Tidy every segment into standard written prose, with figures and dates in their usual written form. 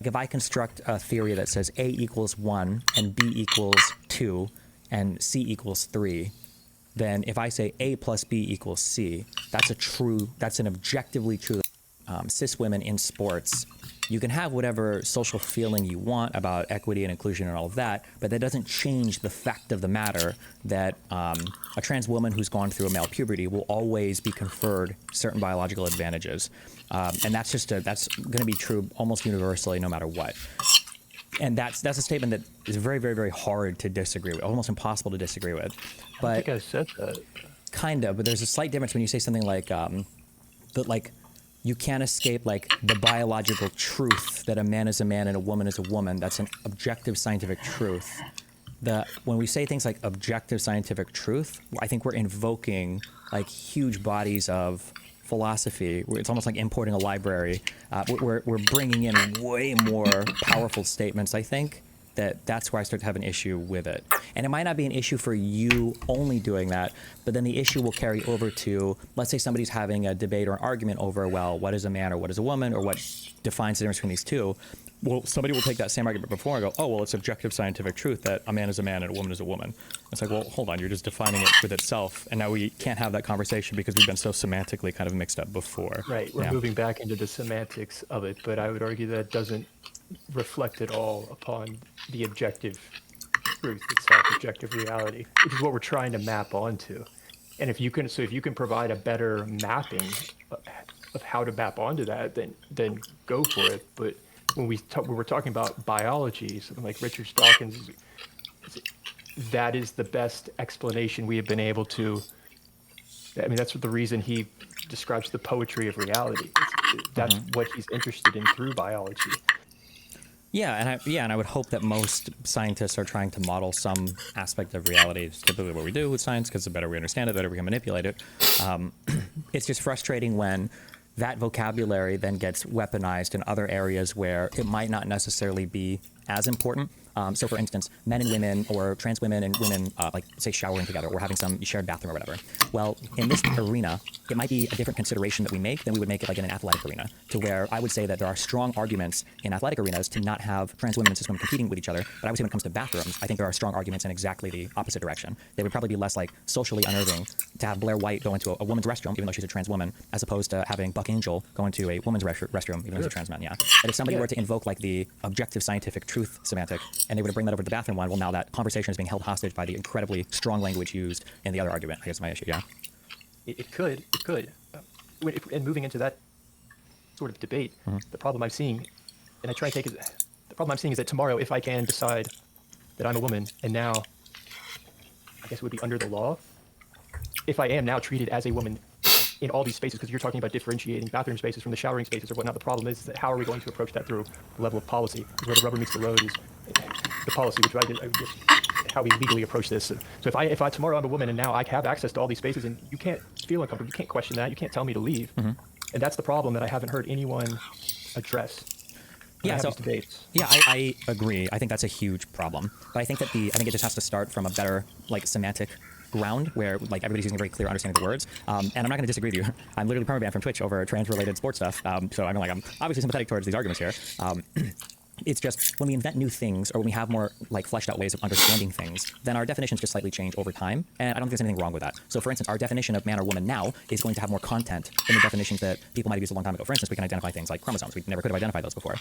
if I construct a theory that says A equals 1 and B equals 2 and C equals 3, then if I say A plus B equals C, that's an objectively true. Cis women in sports, you can have whatever social feeling you want about equity and inclusion and all of that, but that doesn't change the fact of the matter that a trans woman who's gone through a male puberty will always be conferred certain biological advantages. And that's going to be true almost universally no matter what. And that's a statement that is very, very, very hard to disagree with, almost impossible to disagree with. But I think I said that. Kind of, but there's a slight difference when you say something like you can't escape like the biological truth that a man is a man and a woman is a woman. That's an objective scientific truth. When we say things like objective scientific truth, I think we're invoking like huge bodies of philosophy. It's almost like importing a library. We're bringing in way more powerful statements, I think. That's where I start to have an issue with it. And it might not be an issue for you only doing that, but then the issue will carry over to, let's say somebody's having a debate or an argument over, well, what is a man or what is a woman, or what defines the difference between these two. Well, somebody will take that same argument before and go, oh, well, it's objective scientific truth that a man is a man and a woman is a woman. It's like, well, hold on, you're just defining it with itself. And now we can't have that conversation because we've been so semantically kind of mixed up before. Right, we're moving back into the semantics of it, but I would argue that doesn't reflect at all upon the objective truth itself, objective reality, which is what we're trying to map onto. And if you can provide a better mapping of how to map onto that, then go for it. But when we're talking about biology, something like Richard Dawkins, that is the best explanation we have been able to. I mean, that's the reason he describes the poetry of reality. That's what he's interested in through biology. Yeah, and I would hope that most scientists are trying to model some aspect of reality. It's typically what we do with science, because the better we understand it, the better we can manipulate it. It's just frustrating when that vocabulary then gets weaponized in other areas where it might not necessarily be as important. So, for instance, men and women, or trans women and women, like, say, showering together or having some shared bathroom or whatever. Well, in this arena, it might be a different consideration that we make than we would make it like in an athletic arena, to where I would say that there are strong arguments in athletic arenas to not have trans women and cis women competing with each other. But I would say when it comes to bathrooms, I think there are strong arguments in exactly the opposite direction. They would probably be less like socially unnerving to have Blair White go into a woman's restroom, even though she's a trans woman, as opposed to having Buck Angel go into a woman's restroom, even though he's a trans man. Yeah. But if somebody were to invoke like the objective scientific truth semantic, and they were to bring that over to the bathroom one, well, now that conversation is being held hostage by the incredibly strong language used in the other argument. I guess my issue, yeah. It could. And moving into that sort of debate, the problem I'm seeing, and I try to take it, the problem I'm seeing is that tomorrow, if I can decide that I'm a woman, and now, I guess it would be under the law, if I am now treated as a woman in all these spaces, because you're talking about differentiating bathroom spaces from the showering spaces or whatnot, the problem is that how are we going to approach that through the level of policy? Where the rubber meets the road is the policy, which I just how we legally approach this. So if I tomorrow I'm a woman and now I have access to all these spaces, and you can't feel uncomfortable, you can't question that, you can't tell me to leave, and that's the problem that I haven't heard anyone address. Yeah, so, debates. Yeah, I agree. I think that's a huge problem, but I think it just has to start from a better like semantic ground where like everybody's using a very clear understanding of the words. And I'm not going to disagree with you. I'm literally permabanned from Twitch over trans-related sports stuff. So I'm obviously sympathetic towards these arguments here. It's just when we invent new things, or when we have more like fleshed out ways of understanding things, then our definitions just slightly change over time. And I don't think there's anything wrong with that. So for instance, our definition of man or woman now is going to have more content than the definitions that people might have used a long time ago. For instance, we can identify things like chromosomes. We never could have identified those before.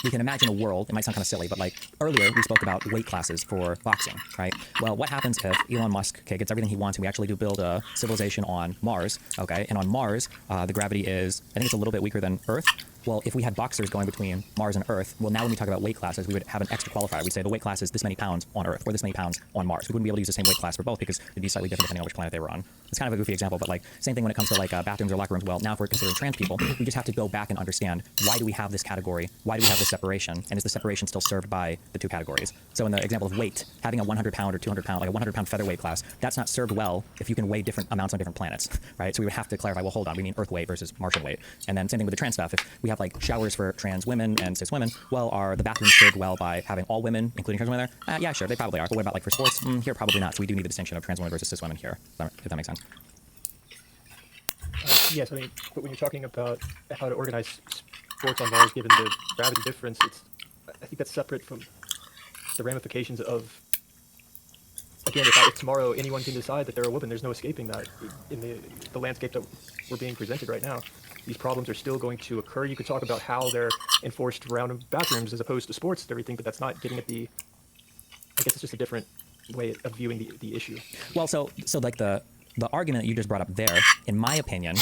We can imagine a world, it might sound kind of silly, but like earlier we spoke about weight classes for boxing, right? Well, what happens if Elon Musk, gets everything he wants and we actually do build a civilization on Mars, okay? And on Mars, the gravity is, I think it's a little bit weaker than Earth. Well, if we had boxers going between Mars and Earth, well, now when we talk about weight classes, we would have an extra qualifier. We'd say the weight class is this many pounds on Earth, or this many pounds on Mars. We wouldn't be able to use the same weight class for both because it'd be slightly different depending on which planet they were on. It's kind of a goofy example, but like same thing when it comes to like bathrooms or locker rooms. Well, now if we're considering trans people, we just have to go back and understand, why do we have this category? Why do we have this separation? And is the separation still served by the two categories? So in the example of weight, having a 100 pound or 200 pound, like a 100 pound featherweight class, that's not served well if you can weigh different amounts on different planets, right? So we would have to clarify, well, hold on, we mean Earth weight versus Martian weight. And then same thing with the trans stuff. If we have like showers for trans women and cis women, well, are the bathrooms served well by having all women, including trans women there? Yeah, sure, they probably are. But what about like for sports? Here, probably not. So we do need the distinction of trans women versus cis women here, if that makes sense. Yes, I mean, but when you're talking about how to organize sports on Mars, given the gravity difference, I think that's separate from the ramifications of, again, if tomorrow anyone can decide that they're a woman, there's no escaping that in the landscape that we're being presented right now. These problems are still going to occur. You could talk about how they're enforced around bathrooms as opposed to sports and everything, but that's not getting at the, I guess it's just a different way of viewing the issue. Well, so like the argument that you just brought up there, in my opinion,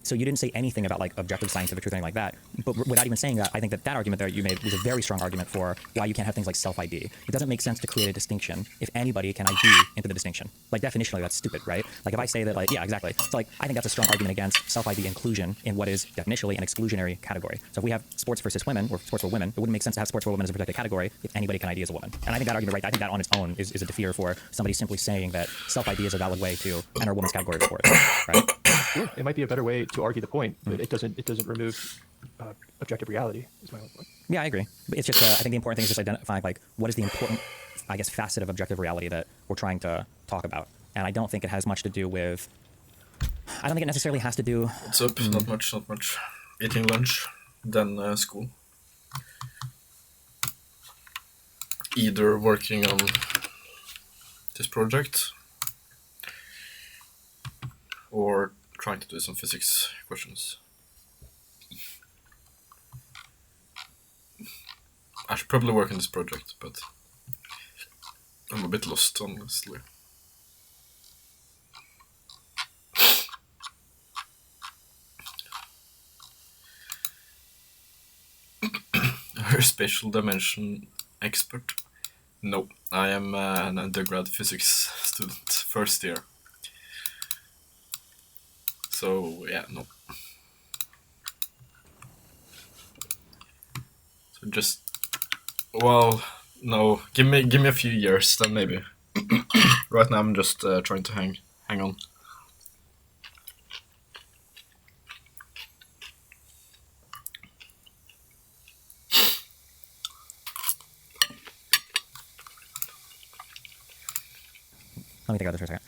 so you didn't say anything about like objective scientific truth or anything like that, but without even saying that, I think that argument there you made was a very strong argument for why you can't have things like self-ID. It doesn't make sense to create a distinction if anybody can ID into the distinction. Like definitionally, that's stupid, right? Like if I say that, like, yeah, exactly. So like, I think that's a strong argument against self-ID inclusion in what is definitionally an exclusionary category. So if we have sports for cis women or sports for women, it wouldn't make sense to have sports for women as a protected category if anybody can ID as a woman. And I think that argument, right, I think that on its own is a defer for somebody simply saying that self-ID is a valid way to enter a woman's category of sports, right? Sure. It might be a better way to argue the point, but it doesn't remove objective reality, is my own point. Yeah, I agree. But it's just, I think the important thing is just identifying, like, what is the important, I guess, facet of objective reality that we're trying to talk about. And I don't think it has much to do with, I don't think it necessarily has to do... What's up? Not much. Eating lunch, then school. Either working on this project or trying to do some physics questions. I should probably work on this project, but I'm a bit lost, honestly. Are you a spatial dimension expert? No, I am an undergrad physics student, first year. So yeah, no. So just, well, no. Give me a few years, then maybe. Right now, I'm just trying to hang on. Let me think about this for a second.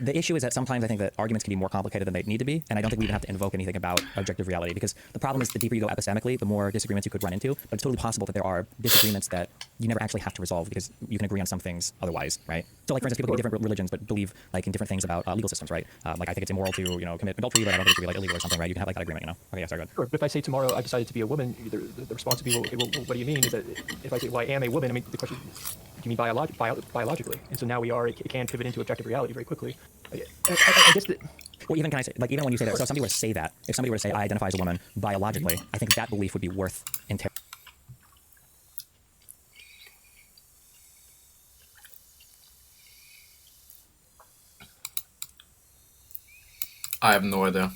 The issue is that sometimes I think that arguments can be more complicated than they need to be, and I don't think we even have to invoke anything about objective reality, because the problem is the deeper you go epistemically, the more disagreements you could run into, but it's totally possible that there are disagreements that you never actually have to resolve because you can agree on some things otherwise, right? So like, for instance, people with different religions but believe like in different things about legal systems, right? Like I think it's immoral to, commit adultery, but I don't think it should be like illegal or something, right? You can have like that agreement, Okay, yeah, sorry, go ahead. Sure, but if I say tomorrow I decided to be a woman, the response would be, well, what do you mean? Is that if I say, well, I am a woman, I mean, the question, do you mean biologically? And so now it can pivot into objective reality very quickly. I guess that... Well, even can I say, like, even when you say that, so if somebody were to say that, if somebody were to say, I identify as a woman biologically, I think that belief would be worth interrogating. I have no idea.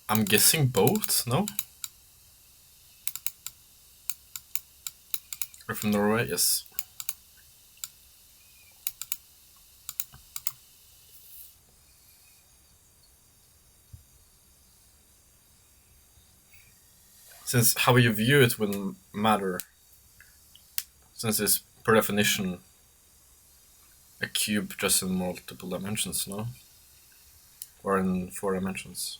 I'm guessing both, no? You're from Norway, yes. Since how you view it will matter, since it's per definition a cube just in multiple dimensions, no? Or in 4 dimensions.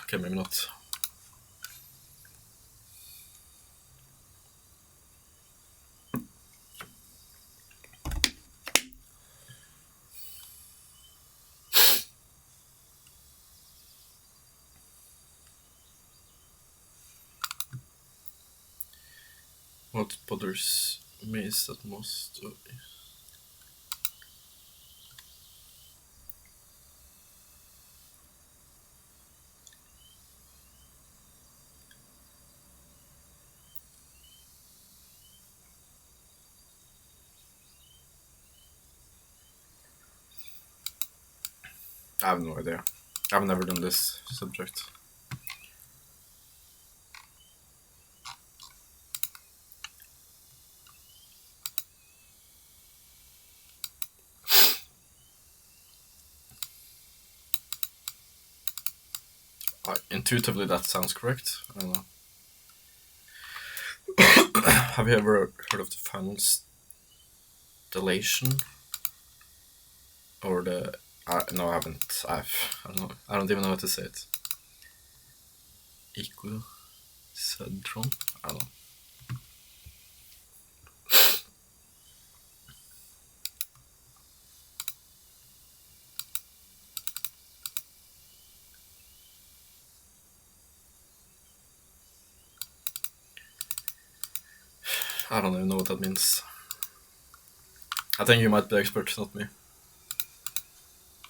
Okay, maybe not. What bothers me is that most of I have no idea. I've never done this subject. Intuitively, that sounds correct. I don't know. Have you ever heard of the final stellation? Or the... no, I haven't. I don't know. I don't even know how to say it. Icosahedron? I don't know. I don't even know what that means. I think you might be expert, not me.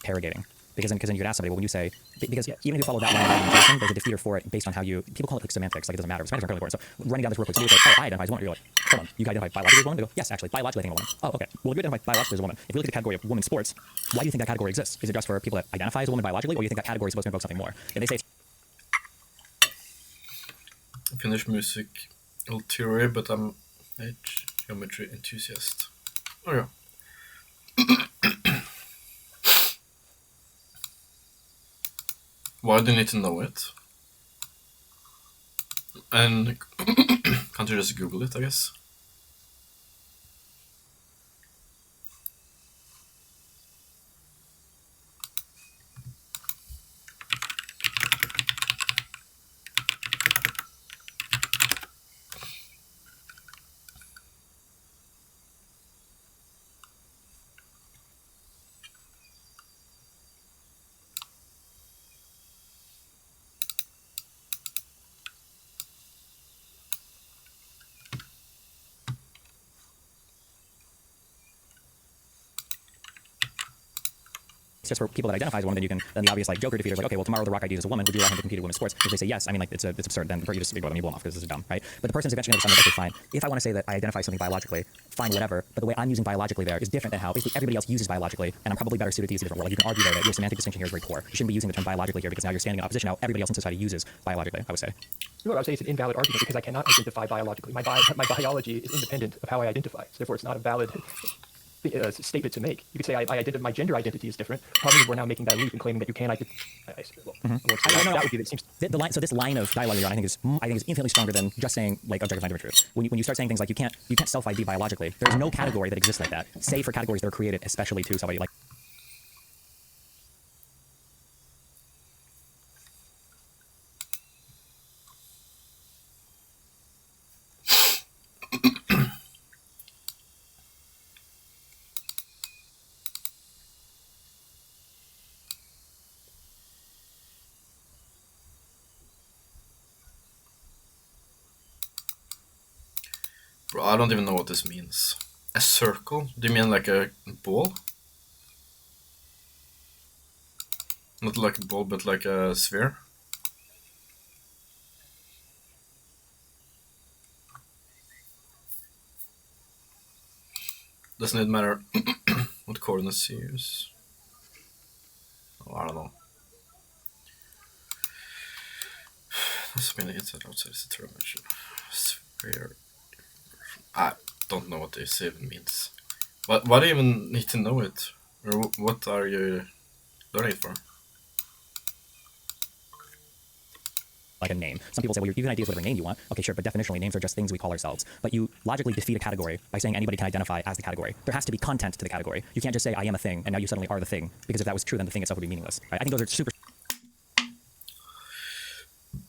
Interrogating. Because then you could ask somebody, well, when you say, because even if you follow that line of argumentation, there's a defeater for it based on how you, people call it like semantics, like it doesn't matter, semantics are incredibly important. So running down this real quick, so you say, oh, I identify as a woman, you're like, hold on, you identify biologically as a woman? They go, yes, actually, biologically I think I'm a woman. Oh, okay. Well, if you identify biologically as a woman, if you look at the category of women's sports, why do you think that category exists? Is it just for people that identify as a woman biologically, or do you think that category is supposed to invoke something more? If they say it's Finnish music theory, but I'm a geometry enthusiast. Oh yeah. Why do you need to know it? And can't you just Google it, I guess? just for people that identify as a woman, then you can, then the obvious like Joker defeater is like, okay, well tomorrow the Rock ID is a woman, would you allow him to compete in women's sports? If they say yes, I mean like it's absurd, then you just ignore them, you blow them off because this is dumb, right? But the person's eventually going to decide, okay, fine, if I want to say that I identify something biologically, fine, whatever, but the way I'm using biologically there is different than how basically everybody else uses biologically, and I'm probably better suited to use a different word. Like you can argue there that your semantic distinction here is very poor. You shouldn't be using the term biologically here because now you're standing in opposition to how everybody else in society uses biologically, I would say. You know what I would say? It's an invalid argument because I cannot identify biologically. My biology is independent of how I identify. So therefore, it's not a valid statement to make. You could say my gender identity is different. The problem is we're now making that leap and claiming that you can identify. That would be it seems. The line, so this line of dialogue you're on, I think is infinitely stronger than just saying like objective scientific truth. When you start saying things like you can't self-ID biologically, there's no category that exists like that. Save for categories that are created especially to self-ID. Like Bro, I don't even know what this means. A circle? Do you mean like a ball? Not like a ball, but like a sphere? Doesn't it matter what coordinates you use? Oh, I don't know. Doesn't mean inside outside is a term. Sphere. I don't know what this even means. Why do you even need to know it? Or what are you learning it for? like a name. Some people say, well, you can ID whatever name you want. Okay, sure, but definitionally, names are just things we call ourselves. But you logically defeat a category by saying anybody can identify as the category. There has to be content to the category. You can't just say I am a thing, and now you suddenly are the thing. Because if that was true, then the thing itself would be meaningless. Right? I think those are super.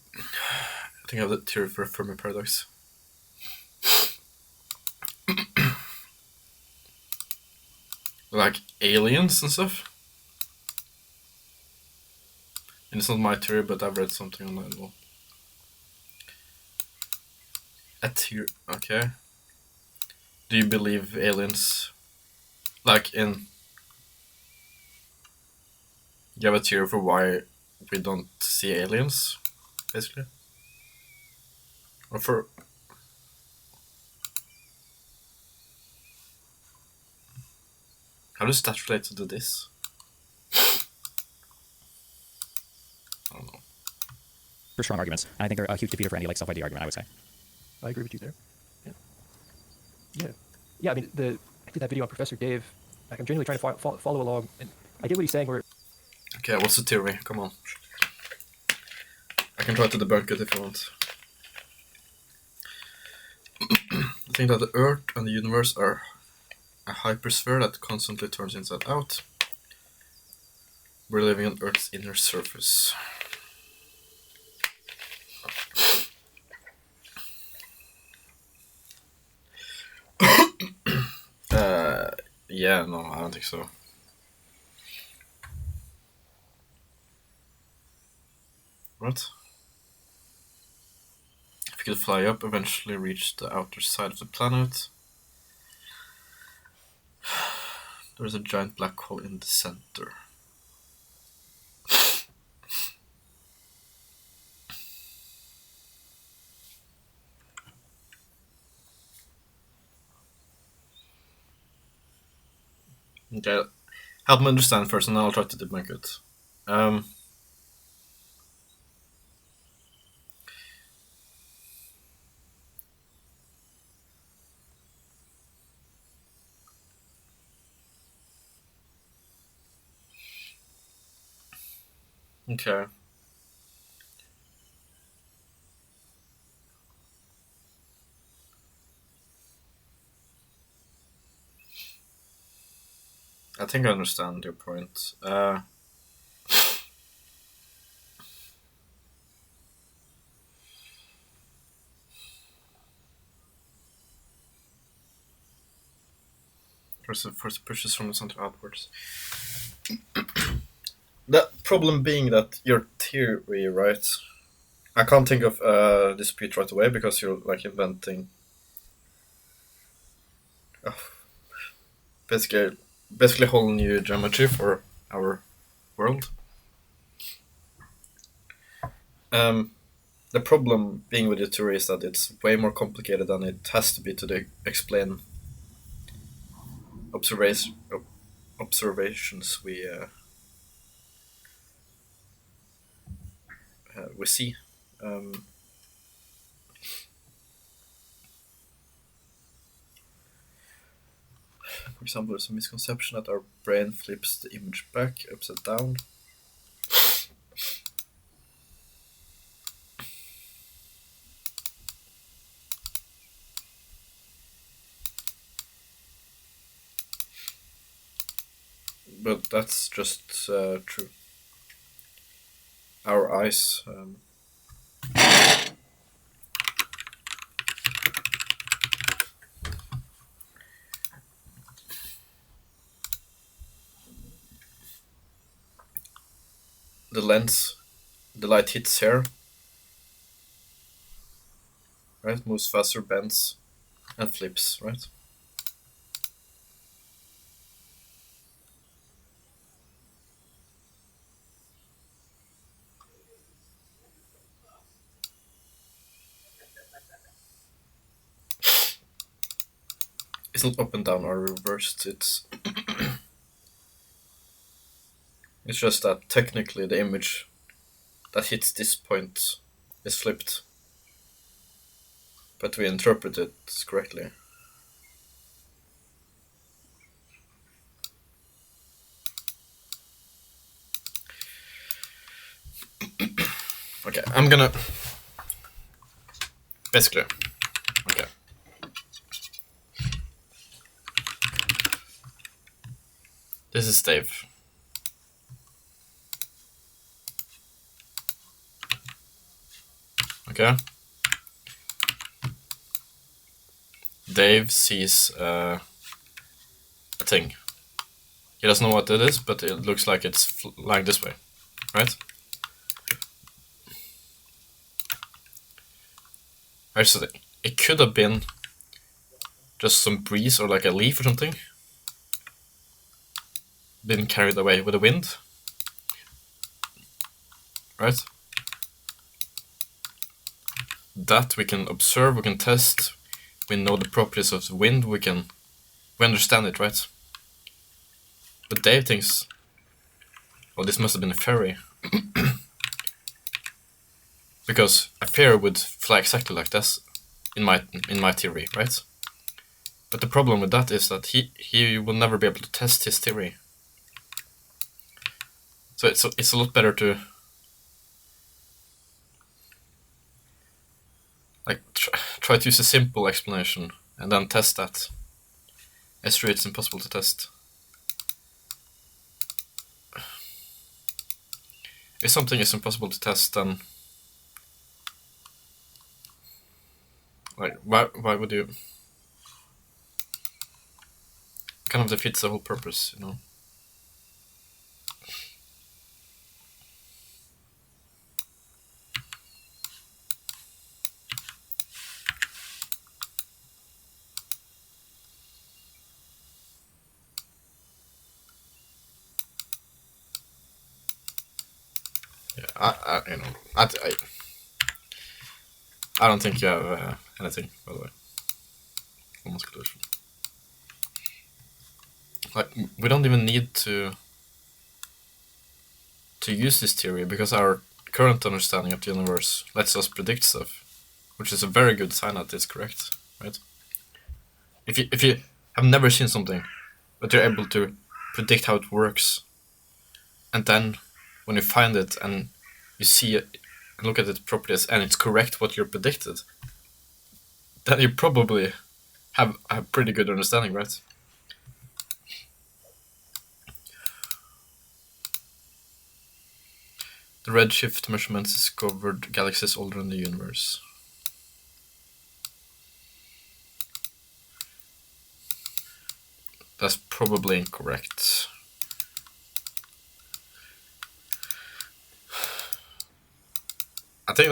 I think I have the theory for Fermi paradox. Like aliens and stuff. And it's not my theory, but I've read something on that. A theory, okay. Do you believe aliens? Like in... You have a theory for why we don't see aliens, basically? Or for... How does that relate to this? strong arguments, and I think they're a huge defeater for any like self-ID argument, I would say. I agree with you there. Yeah. Yeah. Yeah. I mean, I did that video on Professor Dave. Like, I'm genuinely trying to follow along, and I get what he's saying. Where Okay, what's the theory? Come on. I can try to debunk it if you want. I think that the Earth and the universe are a hypersphere that constantly turns inside out. We're living on Earth's inner surface. Yeah, no, I don't think so. What? If you could fly up, eventually reach the outer side of the planet, there's a giant black hole in the center. Okay, help me understand first, and then I'll try to debunk it. Okay. I think I understand your point. First pushes from the center outwards. The problem being that your theory, right? I can't think of a dispute right away because you're like inventing basically a whole new geometry for our world. The problem being with your theory is that it's way more complicated than it has to be to explain observations we see. For example, there's a misconception that our brain flips the image back, upside down. But that's just true. Our eyes. The lens, the light hits here, right? Moves faster, bends, and flips, right? It's not up and down or reversed, it's it's just that technically the image that hits this point is flipped, but we interpret it correctly. Okay, I'm gonna basically. Okay. This is Dave. Okay. Dave sees a thing. He doesn't know what it is, but it looks like it's lying this way, right? Here's the thing. It could have been just some breeze or like a leaf or something. Been carried away with the wind. Right? That we can observe, we can test, we know the properties of the wind, we understand it, right? But Dave thinks, oh, this must have been a ferry. because a fear would fly exactly like this in my theory, right? But the problem with that is that he will never be able to test his theory. So it's a lot better to like try to use a simple explanation and then test that. It's true, it's impossible to test. If something is impossible to test, then like why would you? Kind of defeats the whole purpose, you know. Yeah, I don't think you have anything, by the way. Almost collusion. Like, we don't even need to use this theory because our current understanding of the universe lets us predict stuff, which is a very good sign that it's correct, right? If you have never seen something, but you're able to predict how it works, and then when you find it and you see it and look at its properties and it's correct what you predicted, then you probably have a pretty good understanding, right? The redshift measurements discovered galaxies older than the universe. That's probably incorrect. I think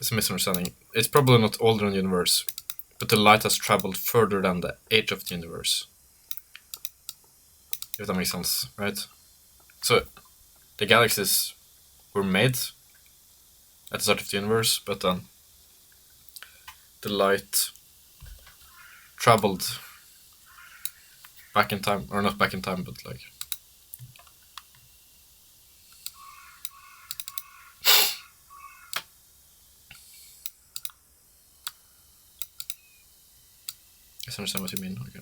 it's a misunderstanding. It's probably not older than the universe, but the light has traveled further than the age of the universe. If that makes sense, right? So the galaxies were made at the start of the universe, but then the light traveled back in time, or not back in time, but like I understand what you mean. Okay.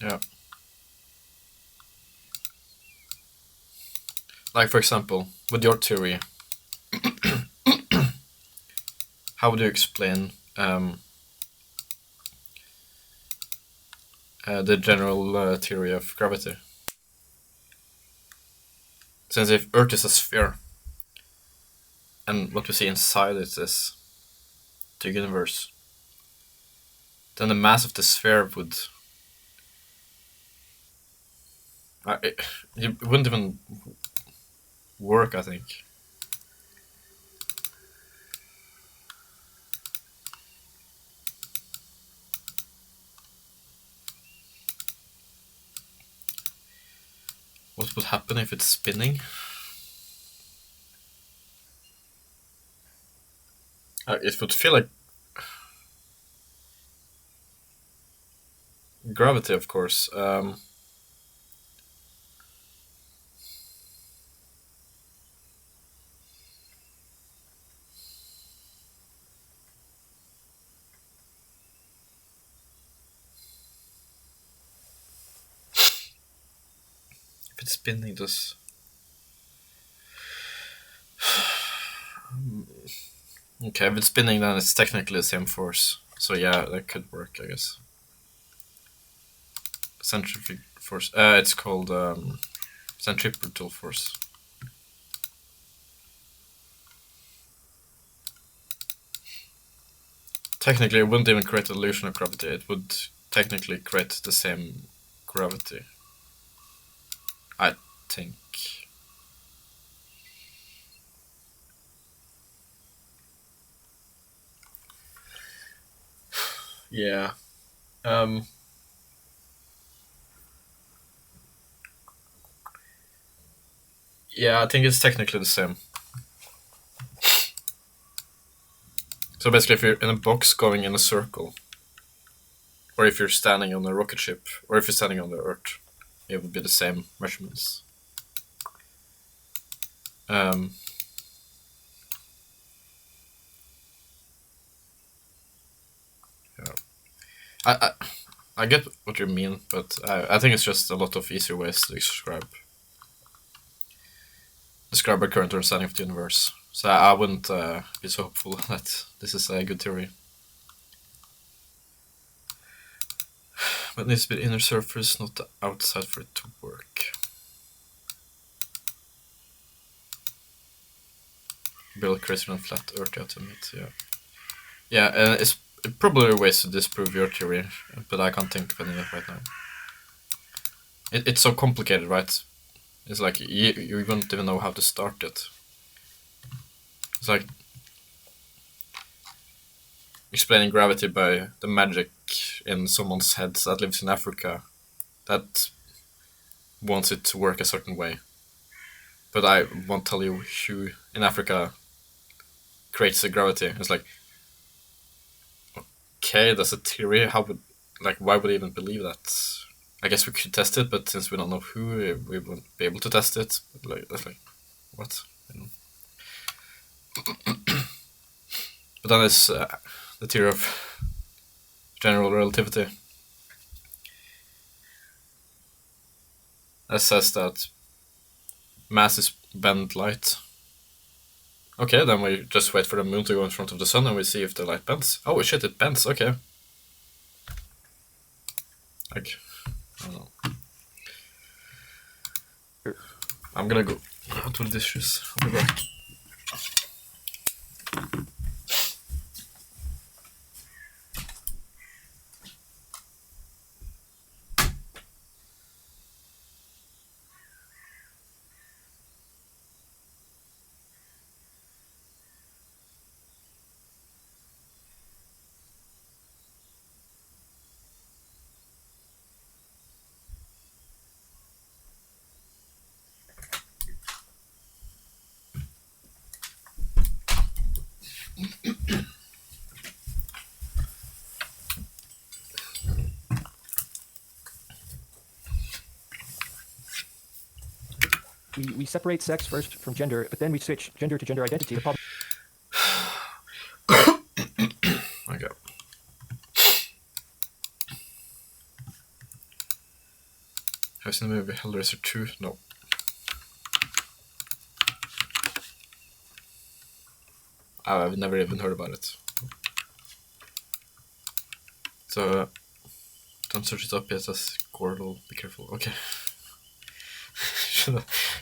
Yeah. Like, for example, with your theory, how would you explain the general theory of gravity? Since if Earth is a sphere, and what we see inside it is the universe, then the mass of the sphere would... it wouldn't even work, I think. What would happen if it's spinning? It would feel like gravity, of course. If it's spinning, just... Okay, if it's spinning, then it's technically the same force. So yeah, that could work, I guess. Centrifugal force. It's called centripetal force. Technically, it wouldn't even create the illusion of gravity. It would technically create the same gravity, I think. Yeah. Yeah, I think it's technically the same. So basically, if you're in a box going in a circle, or if you're standing on a rocket ship, or if you're standing on the Earth, it would be the same measurements. Um, yeah. I get what you mean, but I think it's just a lot of easier ways to describe our current understanding of the universe. So I wouldn't be so hopeful that this is a good theory. But it needs to be the inner surface, not the outside, for it to work. Build crazier than flat Earth, you have to admit, yeah. Yeah, and it's probably ways to disprove your theory, but I can't think of any right now. It's so complicated, right? It's like you won't even know how to start it. It's like explaining gravity by the magic in someone's head that lives in Africa that wants it to work a certain way. But I won't tell you who in Africa creates the gravity. It's like, okay, that's a theory. Why would I even believe that? I guess we could test it, but since we don't know who, we won't be able to test it. That's like, what? But then there's the theory of general relativity. That says that masses bend light. Okay, then we just wait for the moon to go in front of the sun and we see if the light bends. Oh shit, it bends, okay. Like, I don't know. I'm gonna go out with dishes. I'll be back. We separate sex first from gender, but then we switch gender to gender identity. The problem. Okay. Have you seen the movie Hellraiser 2? No. I've never even heard about it. So, don't search it up yet as Gordle. Be careful. Okay.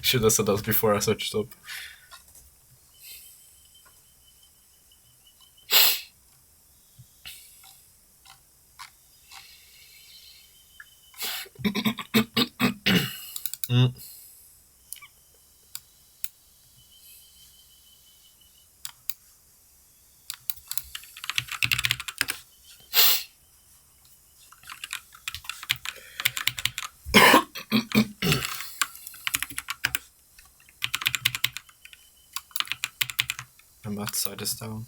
should have said that before I searched it up. Mm. And that side is down.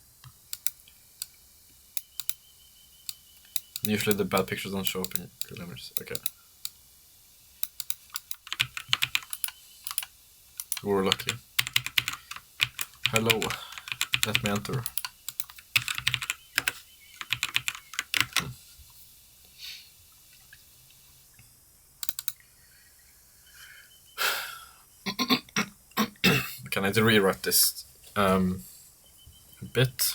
Usually the bad pictures don't show up in good images. Okay. We're lucky. Hello. Let me enter. Okay, I need to rewrite this a bit.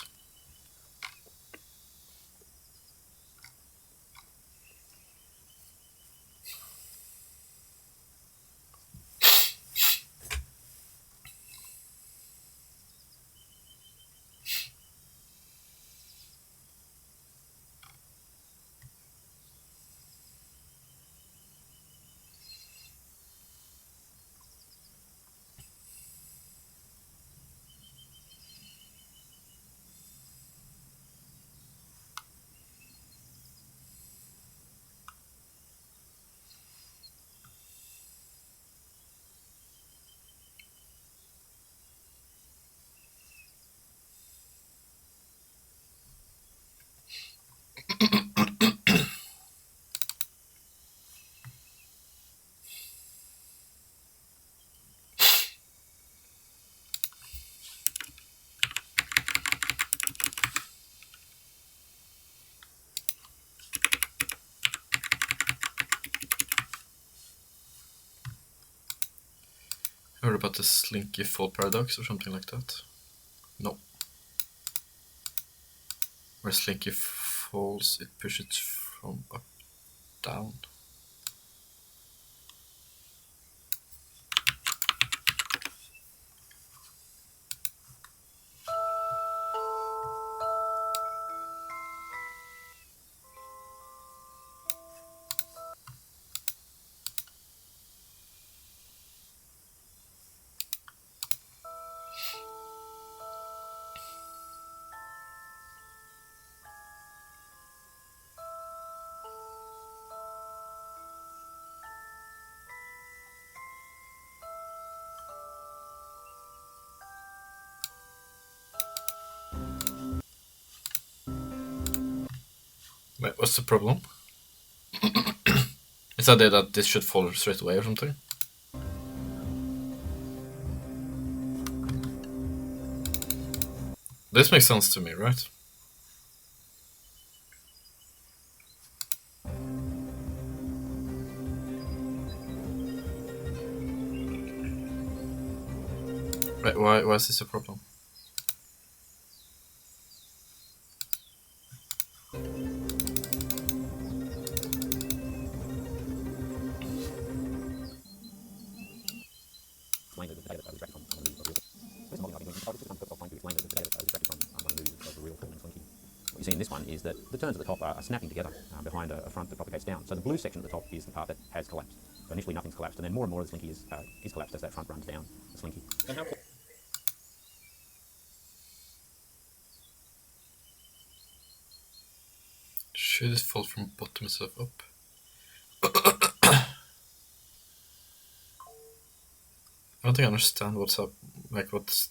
heard about the Slinky fall paradox or something like that? No. Where Slinky falls, it pushes from up down. Wait, what's the problem? It's the idea that this should fall straight away or something? This makes sense to me, right? Right, why is this a problem? What you see in this one is that the turns at the top are snapping together behind a front that propagates down. So the blue section at the top is the part that has collapsed. So initially nothing's collapsed, and then more and more of the slinky is collapsed as that front runs down the slinky. And how Should it fall from bottom itself up? I don't think I understand what's up. Like what's.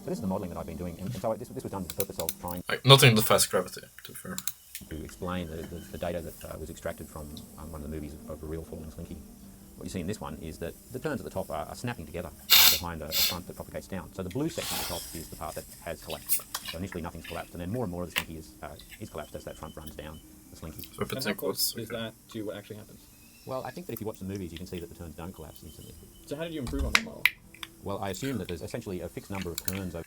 So this is the modelling that I've been doing, and so this was done for the purpose of trying Like, nothing with fast gravity, to be fair. to explain the data that was extracted from one of the movies of a real falling slinky. What you see in this one is that the turns at the top are snapping together behind a front that propagates down. So the blue section at the top is the part that has collapsed. So initially nothing's collapsed, and then more and more of the slinky is collapsed as that front runs down the slinky. So if and it's how equals. close is that to what actually happens? Well, I think that if you watch the movies, you can see that the turns don't collapse instantly. So how did you improve on that model? Well, I assume that there's essentially a fixed number of turns over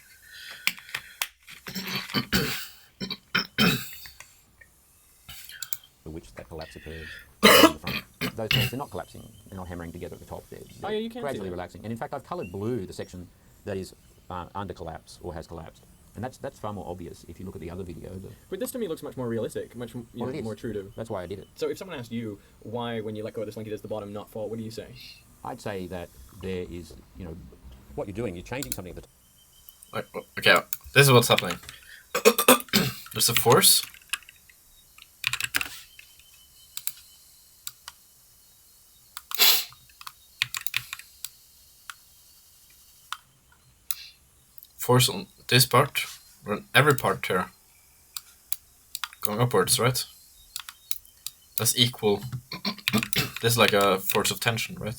which that collapse occurs in the front. Those turns, they're not collapsing, they're not hammering together at the top, they're Oh, yeah, you can see gradually that. relaxing. And in fact, I've coloured blue the section that is under collapse or has collapsed. And that's far more obvious if you look at the other video. But this to me looks much more realistic, much Well, it is. more true to. That's why I did it. So if someone asked you why, when you let go of the slinky, does the bottom not fall? What do you say? I'd say that there is, what you're doing, you're changing something at the top. Like, okay, this is what's happening. There's a force. Force on this part, or on every part here, going upwards, right? That's equal. This is like a force of tension, right?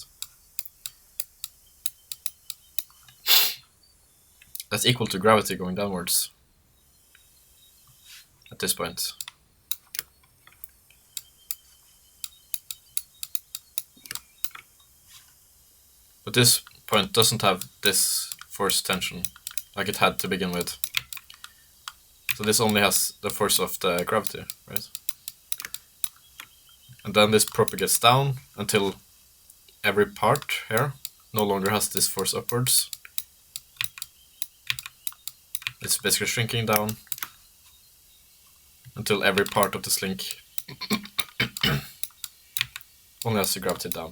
That's equal to gravity going downwards at this point. But this point doesn't have this force tension like it had to begin with. So this only has the force of the gravity, right? And then this propagates down until every part here no longer has this force upwards. It's basically shrinking down until every part of the slink only has the gravity down.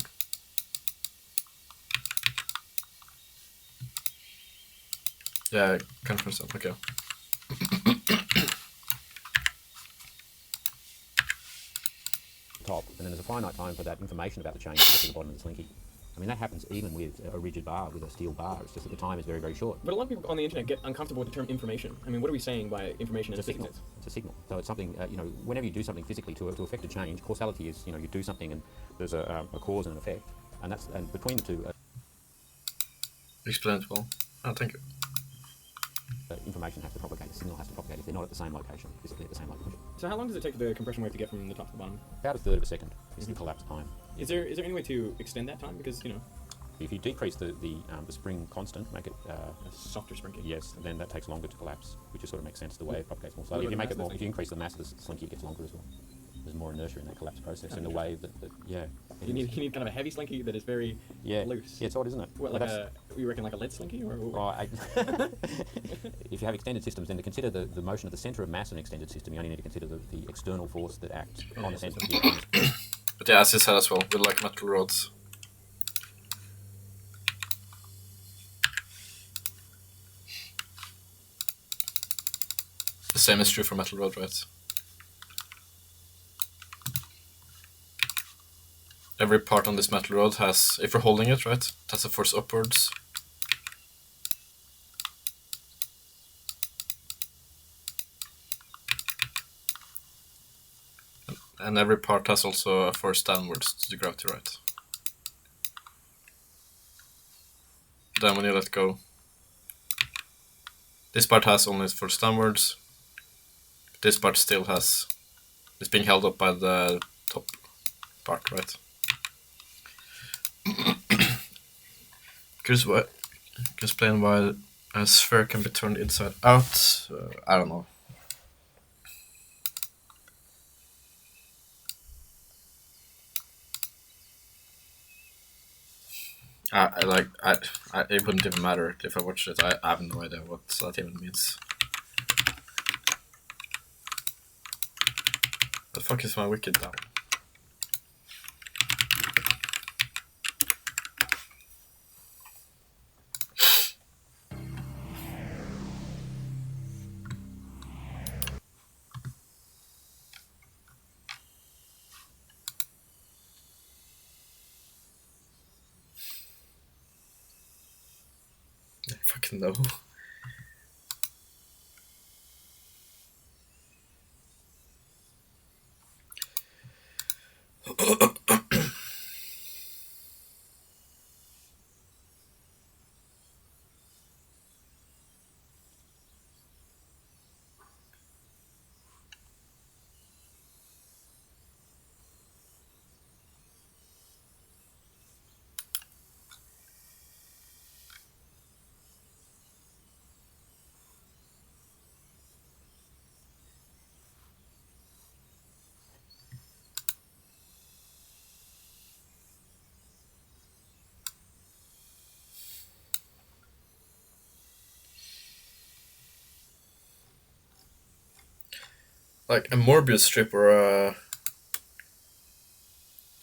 Yeah, I can understand. Okay. top, and then there's a finite time for that information about the change to get to the bottom of the slinky. I mean, that happens even with a rigid bar, with a steel bar. It's just that the time is very, very short. But a lot of people on the internet get uncomfortable with the term information. I mean, what are we saying by information It's a and signal. physics? It's a signal. So it's something, whenever you do something physically to affect a change, causality is, you do something and there's a cause and an effect. And between the two, Explain it well. Oh, thank you. the information has to propagate, the signal has to propagate if they're not at the same location, physically at the same location. So how long does it take the compression wave to get from the top to the bottom? About a third of a second is the collapse time. Is there any way to extend that time? Because, you know, If you decrease the spring constant, make it a softer sprinking. yes, then that takes longer to collapse, which just sort of makes sense the way it propagates more What slowly. If about you the make mass it of the more, if slinky? you increase the mass of the slinky, it gets longer as well. There's more inertia in that collapse process in the Okay. way that yeah. You need kind of a heavy slinky that is very yeah loose. Yeah, it's odd, isn't it? What, But like that's- you reckon like a lead slinky or? Well, if you have extended systems, then to consider the motion at the centre of mass in an extended system, you only need to consider the external force that acts on the centre. Yeah, But yeah, as you said as well, with like metal rods. The same is true for metal rod, right? Every part on this metal rod has, if we're holding it, right, it has a force upwards. And every part has also a force downwards to the gravity, right? Then when you let go, this part has only force downwards. This part still has, it's being held up by the top part, right? Could you explain why a sphere can be turned inside out? I don't know. It wouldn't even matter if I watched it. I have no idea what that even means. The fuck is my wicked down? I fucking know. Like a Morbius strip or a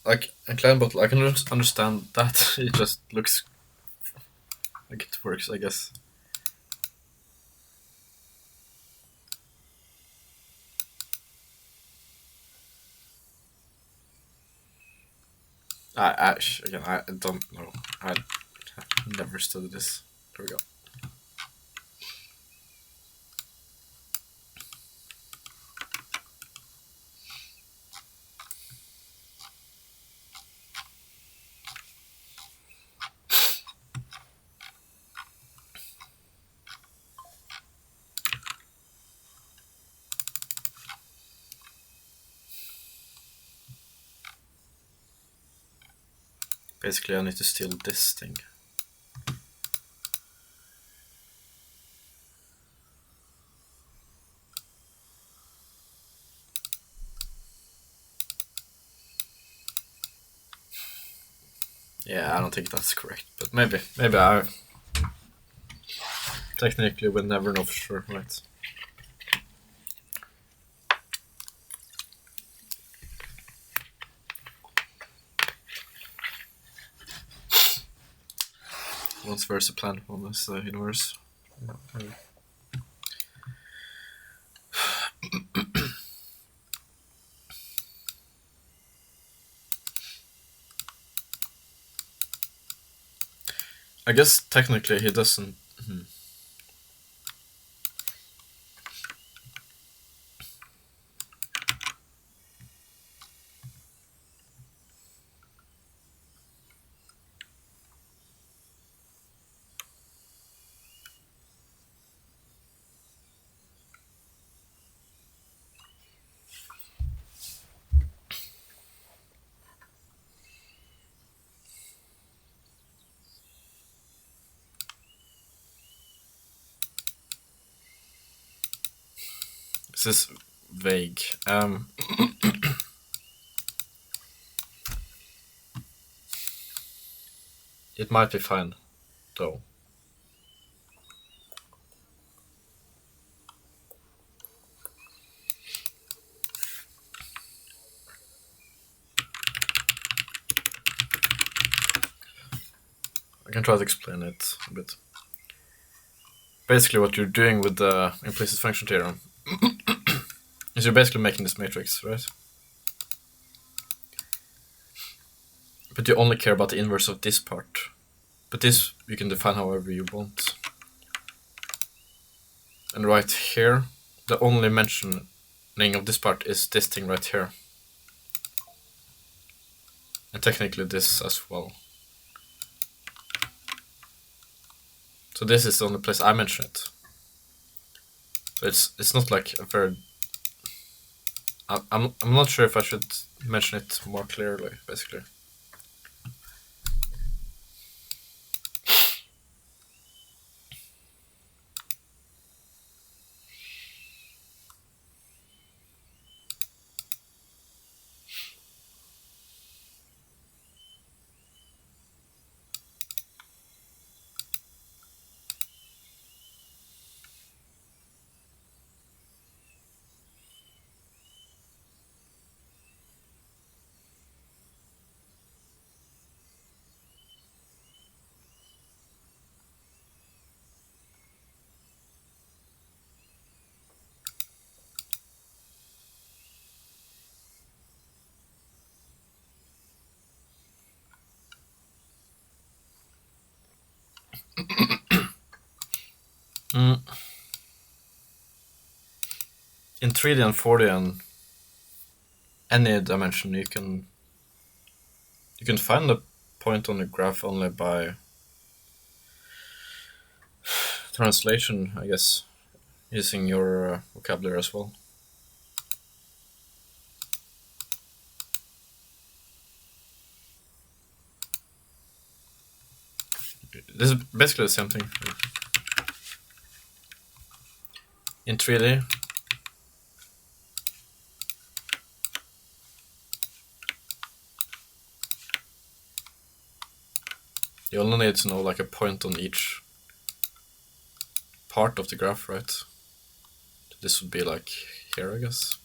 like a Klein bottle, I can understand that. It just looks like it works, I guess. Again, I don't know. I never studied this. There we go. Basically, I need to steal this thing. Yeah, I don't think that's correct, but maybe I technically will never know for sure, right? Once there's a planet on this universe. Yeah, maybe. I guess technically he doesn't. This is vague. It might be fine, though. I can try to explain it a bit. Basically, what you're doing with the implicit function theorem is you're basically making this matrix, right? But you only care about the inverse of this part. But this you can define however you want. And right here, the only mentioning of this part is this thing right here. And technically this as well. So this is the only place I mention it. So it's not like a very... I'm not sure if I should mention it more clearly, basically. In 3D and 4D and any dimension, you can find the point on the graph only by translation, I guess, using your vocabulary as well. This is basically the same thing. In 3D, you only need to know like a point on each part of the graph, right? This would be like here, I guess.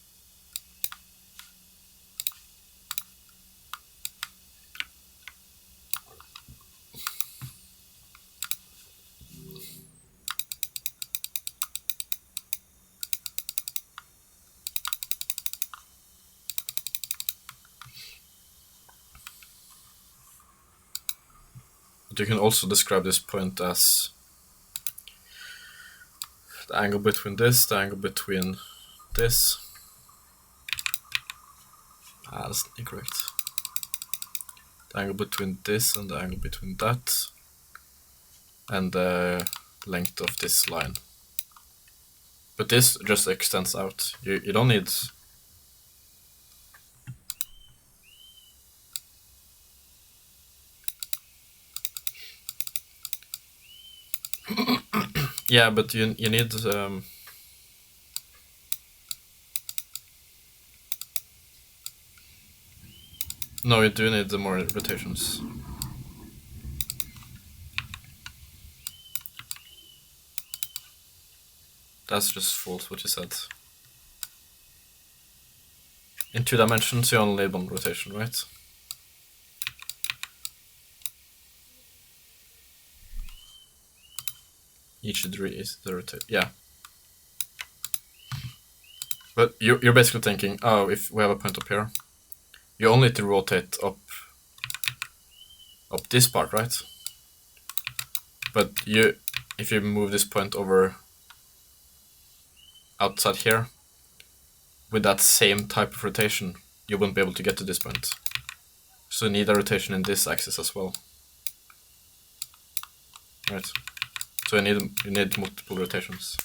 But you can also describe this point as the angle between this, the angle between this. That's incorrect. The angle between this and the angle between that, and the length of this line. But this just extends out. You don't need... Yeah, but you need... No, you do need the more rotations. That's just false what you said. In 2 dimensions you only need 1 rotation, right? Each degree is the rotation, yeah. But you're basically thinking, oh, if we have a point up here, you only need to rotate up this part, right? But if you move this point over outside here, with that same type of rotation, you wouldn't be able to get to this point. So you need a rotation in this axis as well. Right. So you need multiple rotations.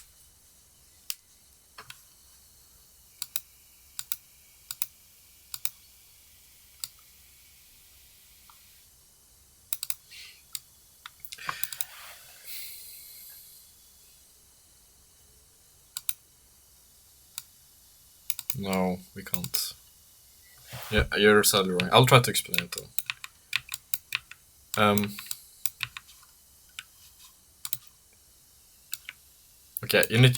No, we can't. Yeah, you're sadly wrong. I'll try to explain it though. Okay, you need.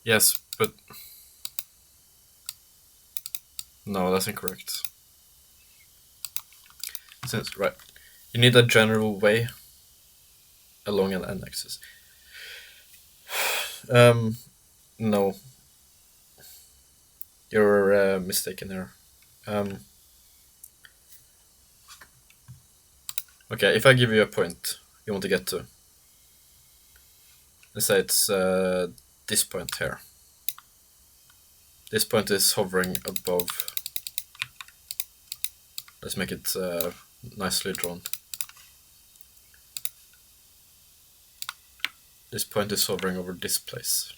Yes, but no, that's incorrect. Since right, you need a general way along an n-axis. No, you're mistaken there. Okay, if I give you a point you want to get to, let's say it's this point here. This point is hovering above. Let's make it nicely drawn. This point is hovering over this place.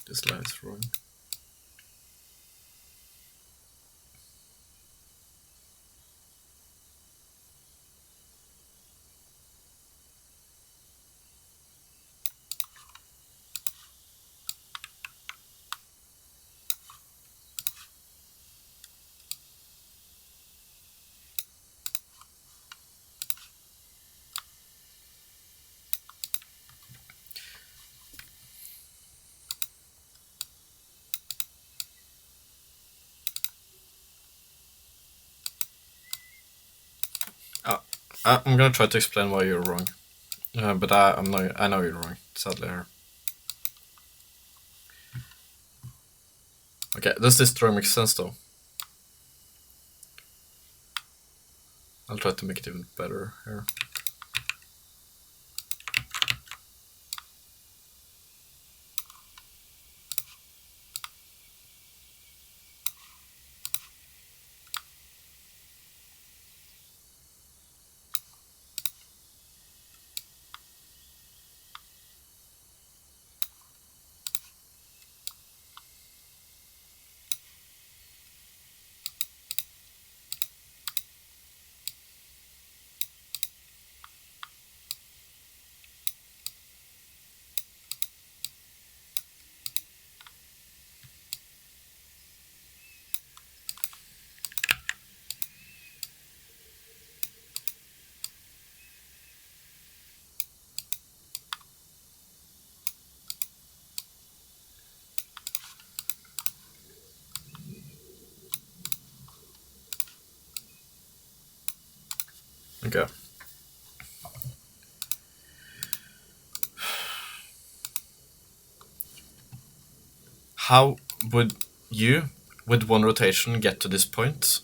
This line is wrong. I'm gonna try to explain why you're wrong, but I know you're wrong. Sadly, here. Okay, does this drawing make sense though? I'll try to make it even better here. Okay. How would you, with one rotation, get to this point?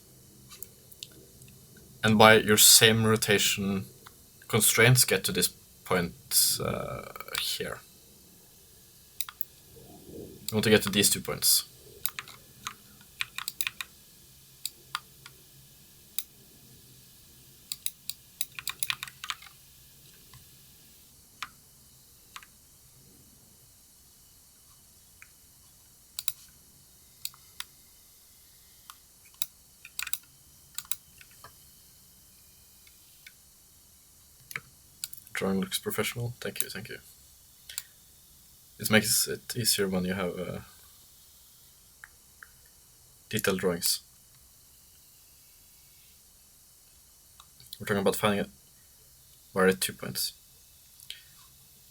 And by your same rotation constraints, get to this point here. You want to get to these 2 points. Drawing looks professional. Thank you, thank you. It makes it easier when you have detailed drawings. We're talking about finding it. Where are 2 points?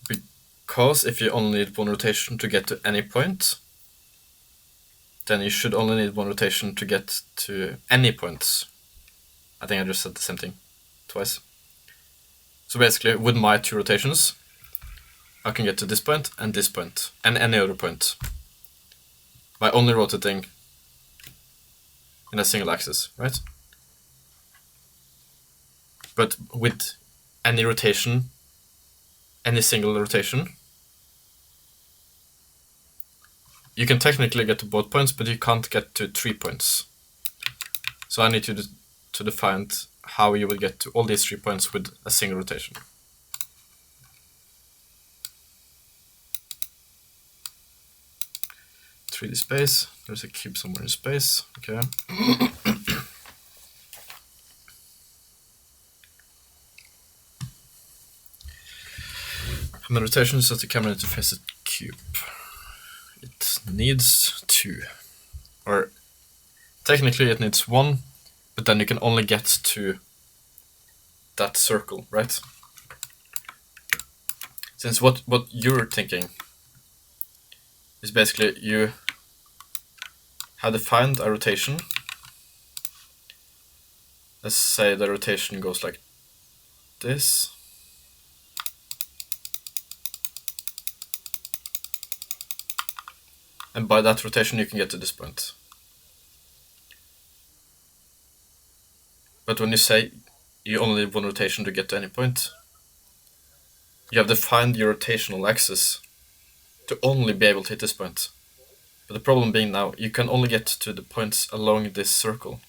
Because if you only need one rotation to get to any point, then you should only need one rotation to get to any points. I think I just said the same thing twice. So basically, with my 2 rotations, I can get to this point, and any other point, by only rotating in a single axis, right? But with any rotation, any single rotation, you can technically get to both points, but you can't get to 3 points. So I need to define how you will get to all these 3 points with a single rotation. .3D space. There's a cube somewhere in space. Okay. How many rotations does the camera need to face a cube? It needs 2. Or technically it needs 1, but then you can only get to that circle, right? Since what you're thinking is basically you have defined a rotation. Let's say the rotation goes like this. And by that rotation you can get to this point. But when you say you only need 1 rotation to get to any point, you have defined your rotational axis to only be able to hit this point. But the problem being now, you can only get to the points along this circle.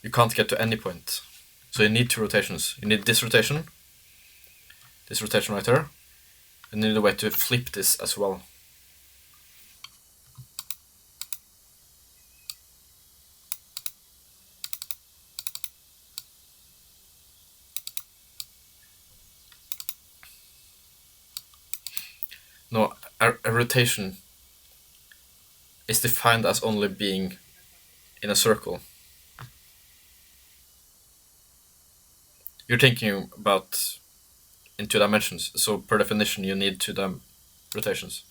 You can't get to any point. So you need 2 rotations. You need this rotation right here, and you need a way to flip this as well. No, a rotation is defined as only being in a circle. You're thinking about in 2 dimensions, so per definition you need 2 rotations.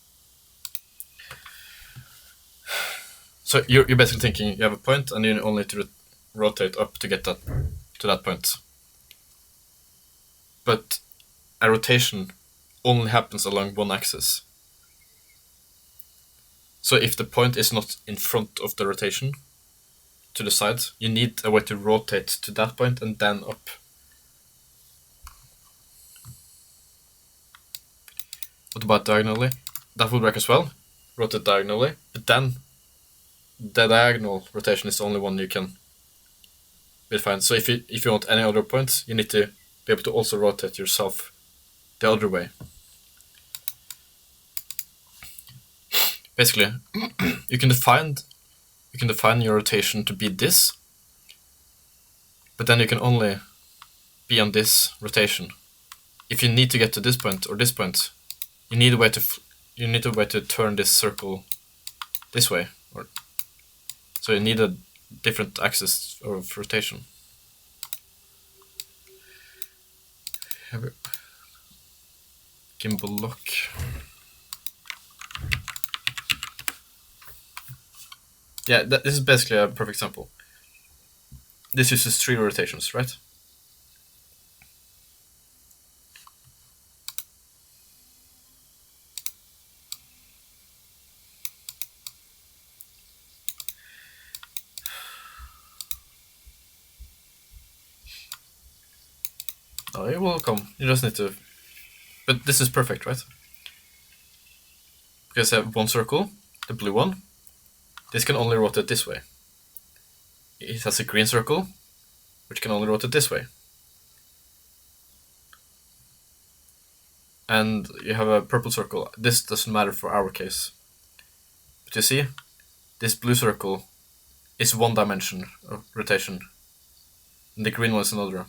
So you're basically thinking you have a point and you only need to rotate up to get to that point. But a rotation only happens along one axis. So if the point is not in front of the rotation, to the side, you need a way to rotate to that point and then up. What about diagonally? That would work as well. Rotate diagonally, but then the diagonal rotation is the only one you can define. So if you want any other points, you need to be able to also rotate yourself the other way. Basically, you can define your rotation to be this, but then you can only be on this rotation. If you need to get to this point or this point, you need a way to turn this circle this way, or so you need a different axis of rotation. Gimbal lock. Yeah, this is basically a perfect example. This uses 3 rotations, right? Oh, it will come. You just need to... But this is perfect, right? Because I have 1 circle, the blue one. This can only rotate this way. It has a green circle, which can only rotate this way. And you have a purple circle. This doesn't matter for our case. But you see, this blue circle is 1 dimension of rotation, and the green one is another.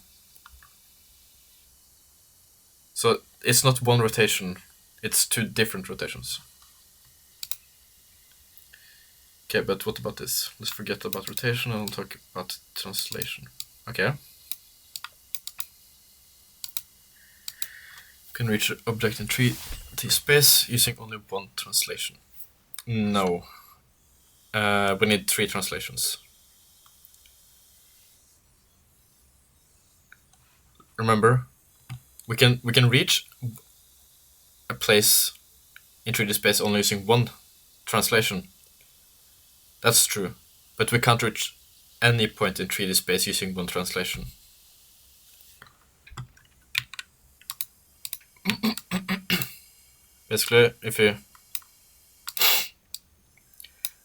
So it's not 1 rotation, it's 2 different rotations. Okay, but what about this? Let's forget about rotation and we'll talk about translation. Okay. You can reach an object in 3D space using only 1 translation. No. We need 3 translations. Remember, we can reach a place in 3D space only using 1 translation. That's true, but we can't reach any point in 3D space using 1 translation. Basically, if you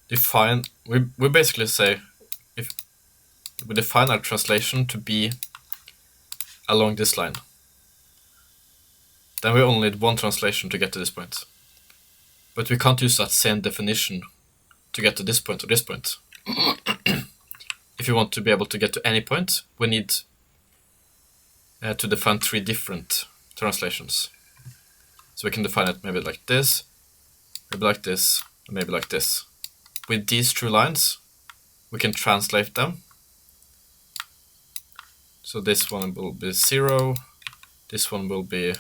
define, we basically say, if we define our translation to be along this line, then we only need one translation to get to this point. But we can't use that same definition to get to this point or this point. If you want to be able to get to any point, we need to define 3 different translations. So we can define it maybe like this, maybe like this, and maybe like this. With these 2 lines, we can translate them. So this one will be 0, this one will be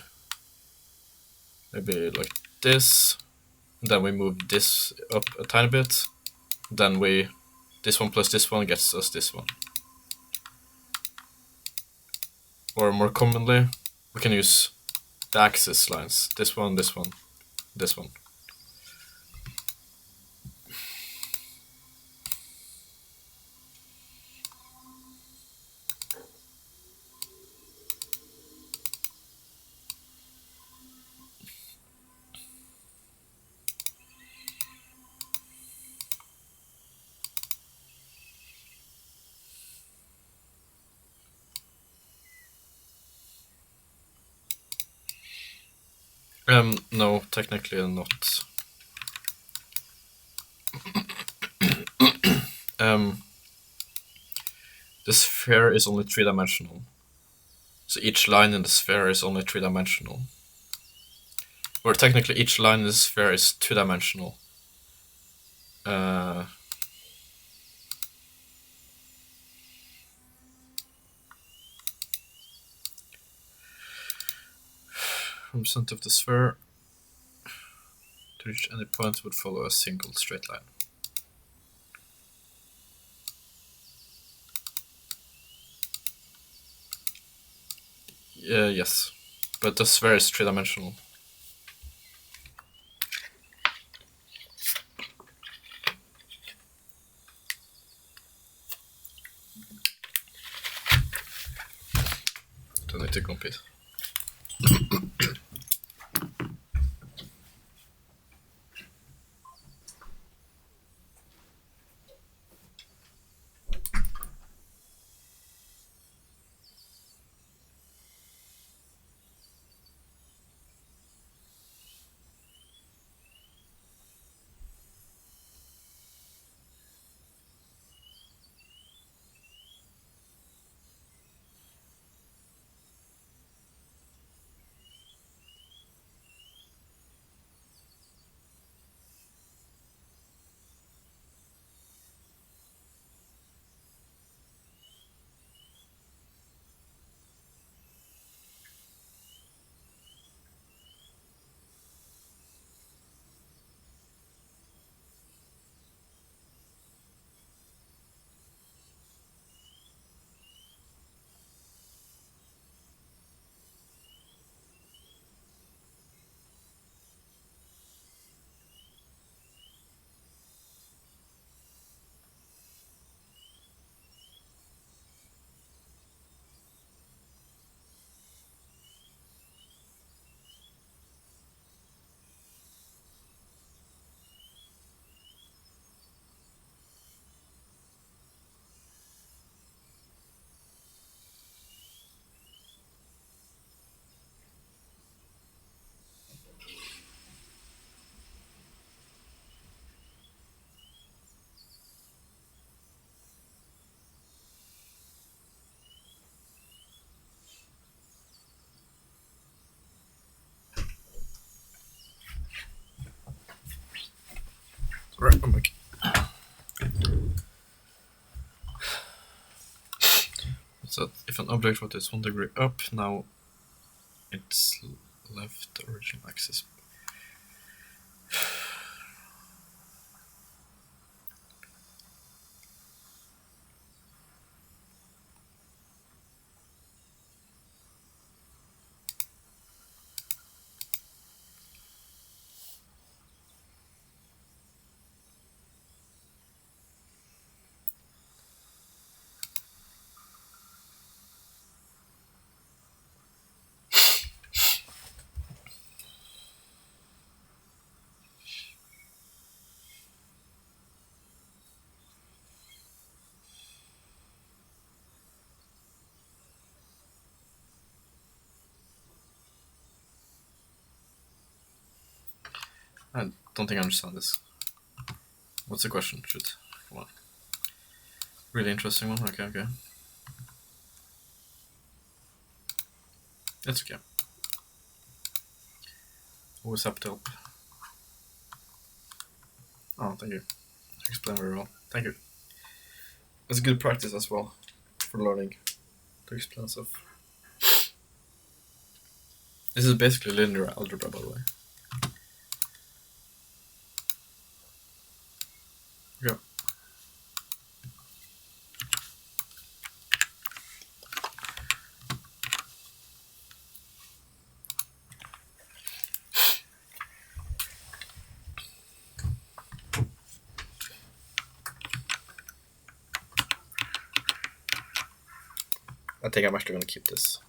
maybe like this, and then we move this up a tiny bit, then this one plus this one gets us this one. Or more commonly, we can use the axis lines, this one, this one, this one. No, technically not. The sphere is only 3-dimensional. So each line in the sphere is only 3-dimensional. Or technically each line in the sphere is 2-dimensional. From the center of the sphere to reach any point would follow a single straight line. Yes, but the sphere is 3-dimensional. Don't need to compete. Right, I'm back. So if an object rotates 1 degree up, now it's left the original axis. I don't think I understand this. What's the question? Shit. Come on. Really interesting one. Okay. It's okay. Always happy to help. Oh, thank you. Explain very well. Thank you. It's a good practice as well for learning to explain stuff. This is basically linear algebra, by the way. Yeah. I think I'm actually going to keep this.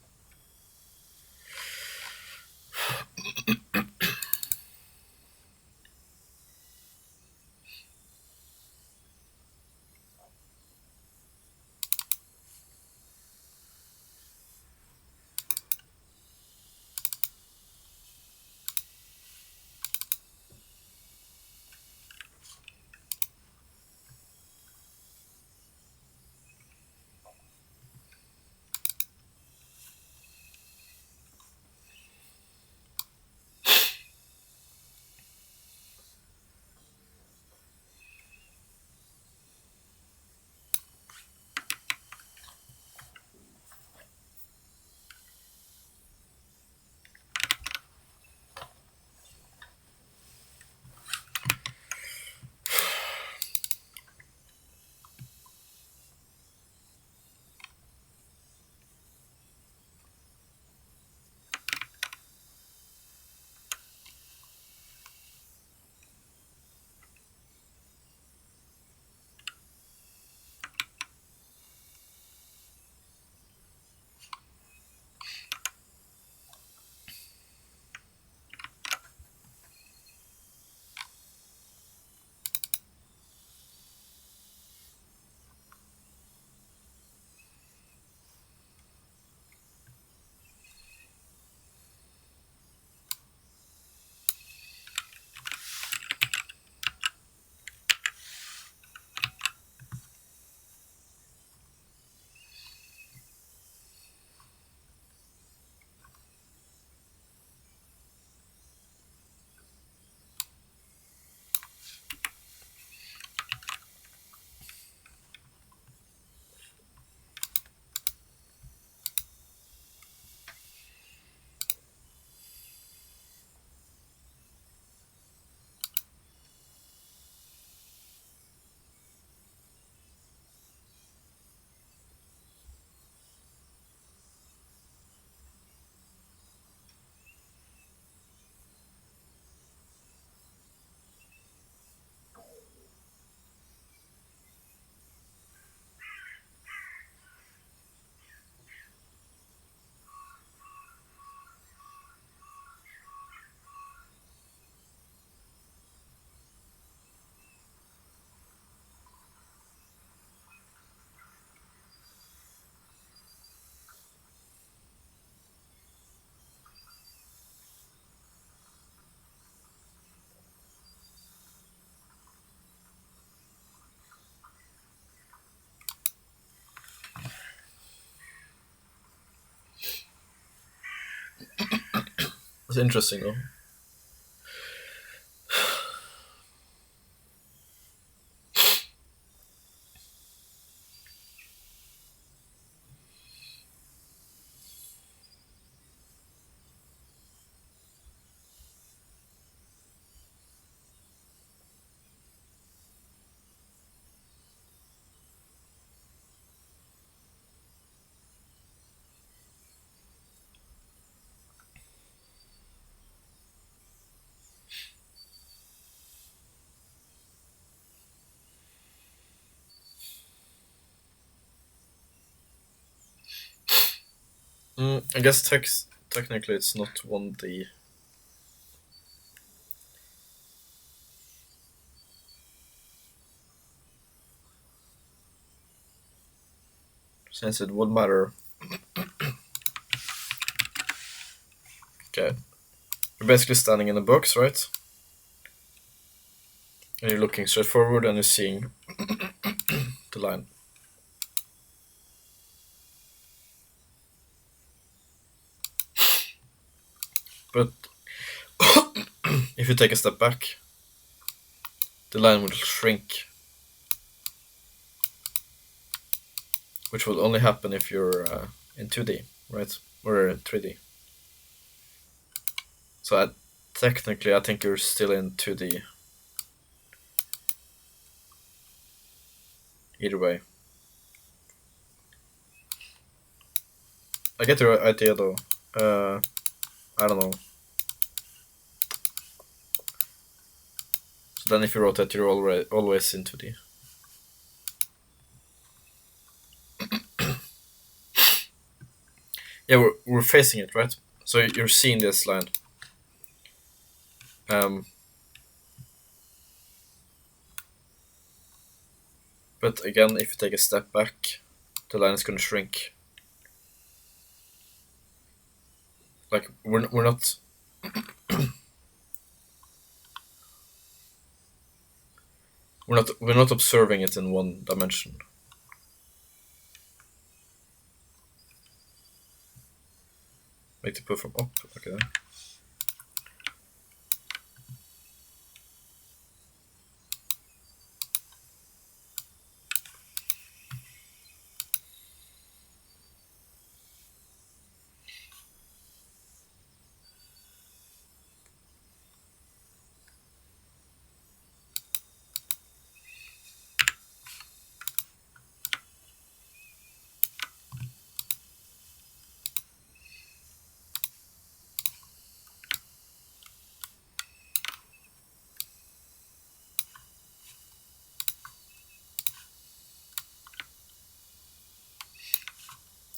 It's interesting though. I guess technically it's not 1D. Since it would matter. Okay. You're basically standing in a box, right? And you're looking straight forward and you're seeing the line. But if you take a step back, the line will shrink, which will only happen if you're in 2D, right? Or in 3D. So technically, I think you're still in 2D. Either way. I get your idea though. I don't know. So then if you rotate, you're always in 2D. Yeah, we're facing it, right? So you're seeing this line. But again, if you take a step back, the line is going to shrink. Like we're not we're not observing it in one dimension. Make the perform up. Okay.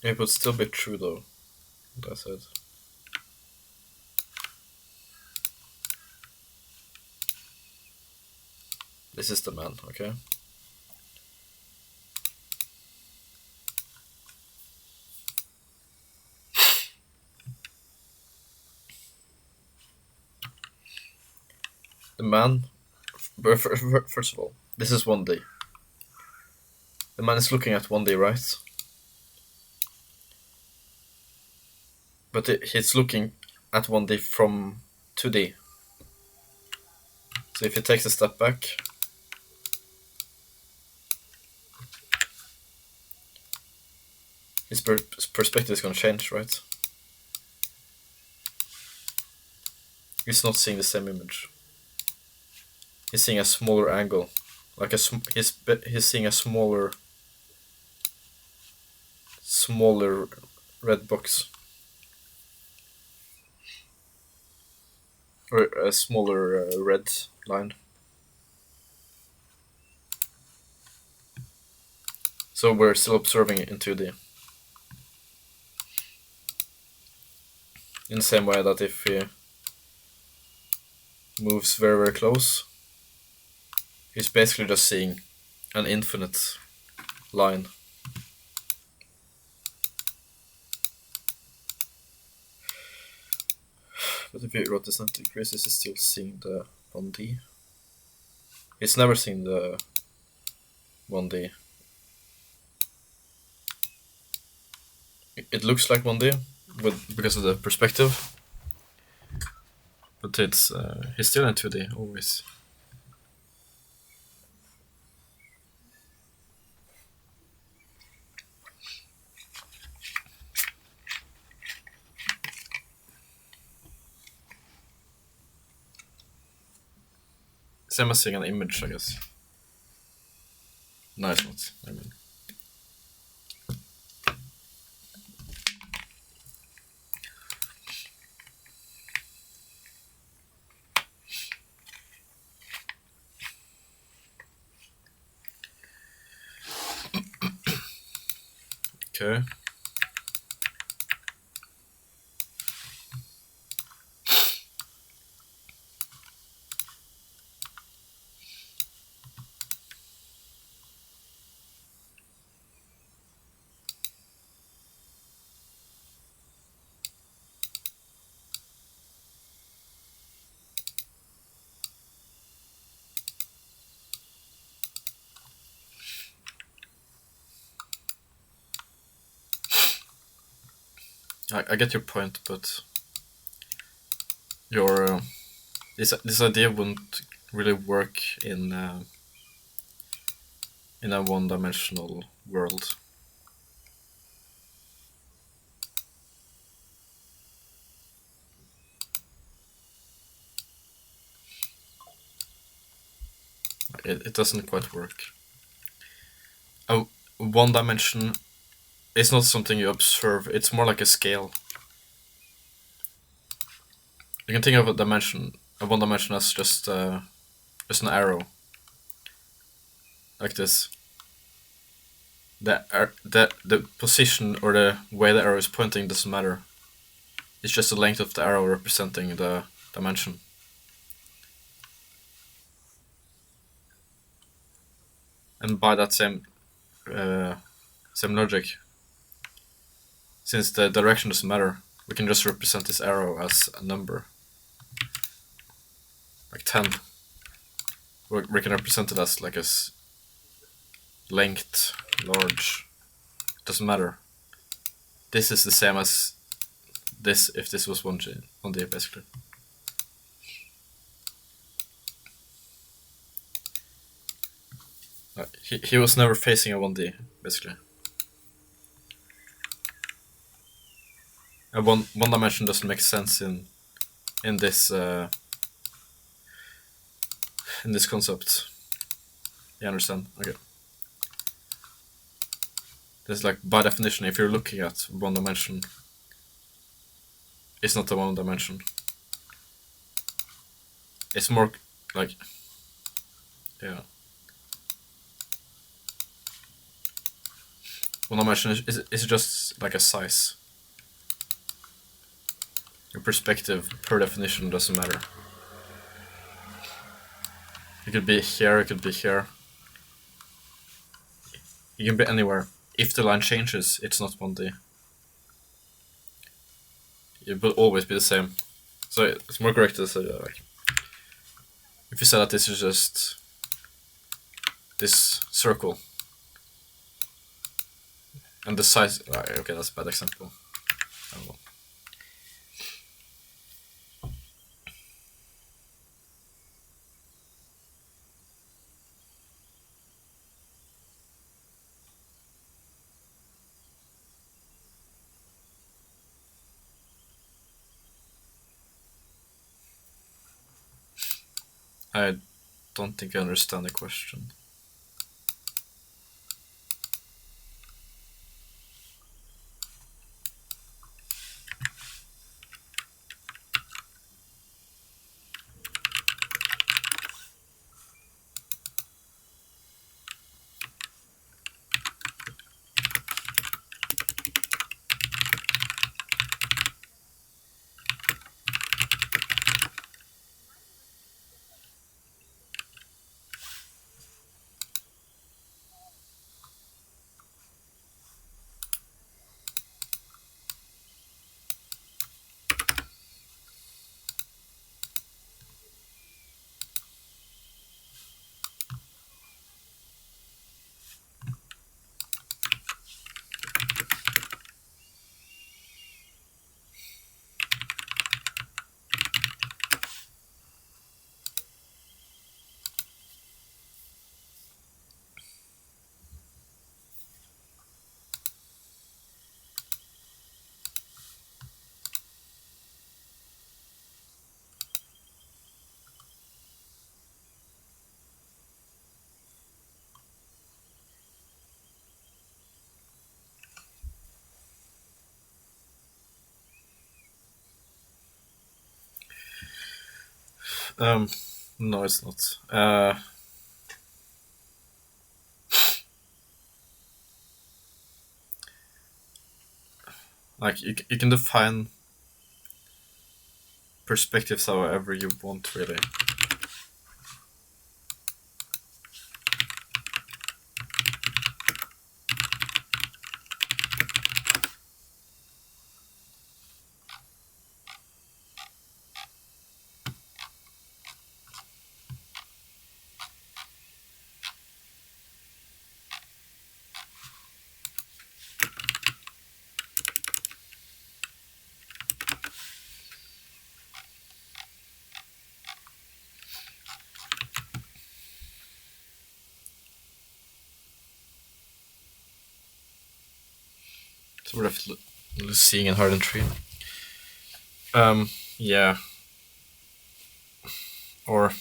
It would still be true though, what I said. This is the man, okay? The man, first of all, this is 1D. The man is looking at 1D, right? But he's looking at 1D from 2D. So if he takes a step back, his perspective is going to change, right? He's not seeing the same image. He's seeing a smaller angle, like he's seeing a smaller red box, or a smaller red line. So we're still observing it in 2D. In the same way that if he moves very, very close, he's basically just seeing an infinite line. But if you rotate 90 degrees, is he still seeing the 1D? He's never seen the 1D. It looks like 1D because of the perspective, but it's he's still in 2D always. Same as seeing an image, I guess. No, it's not. I mean. Okay. I get your point, but your this idea wouldn't really work in a one-dimensional world. It doesn't quite work. A one dimension is not something you observe, it's more like a scale. You can think of a one dimension as just an arrow. Like this. The position or the way the arrow is pointing doesn't matter. It's just the length of the arrow representing the dimension. And by that same logic, since the direction doesn't matter, we can just represent this arrow as a number. Like 10. We can represent it as like a length, large. It doesn't matter. This is the same as this if this was 1D basically. He was never facing a 1D basically. And one dimension doesn't make sense in this concept. You understand? Okay. It's like by definition, if you're looking at one dimension, it's not a one dimension. It's more like, yeah. One dimension is just like a size. Your perspective, per definition, doesn't matter. It could be here, it could be here. It can be anywhere. If the line changes, it's not 1D. It will always be the same. So it's more correct to say that, like, if you say that this is just this circle, and the size, okay, that's a bad example. Oh, well. I don't think I understand the question. No, it's not. Like, you can define perspectives however you want, really. So we're definitely seeing in Hardened Tree. Yeah. Or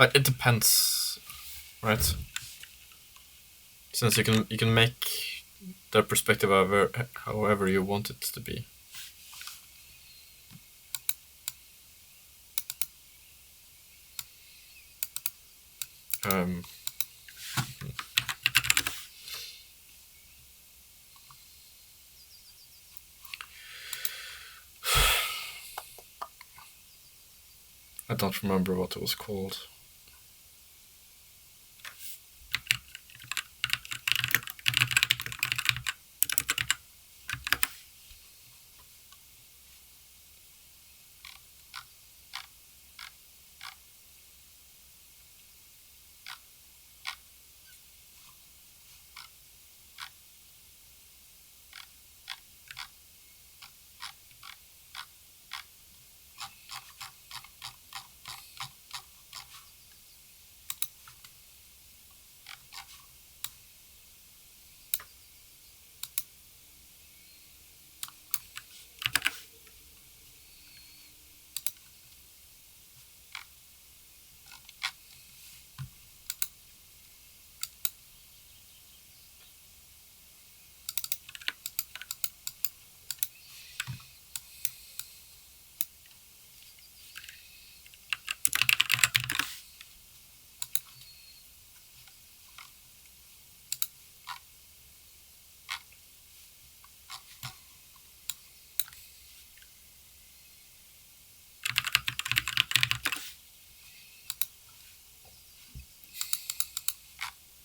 it depends, right? Since you can make the perspective however you want it to be. Um, I don't remember what it was called.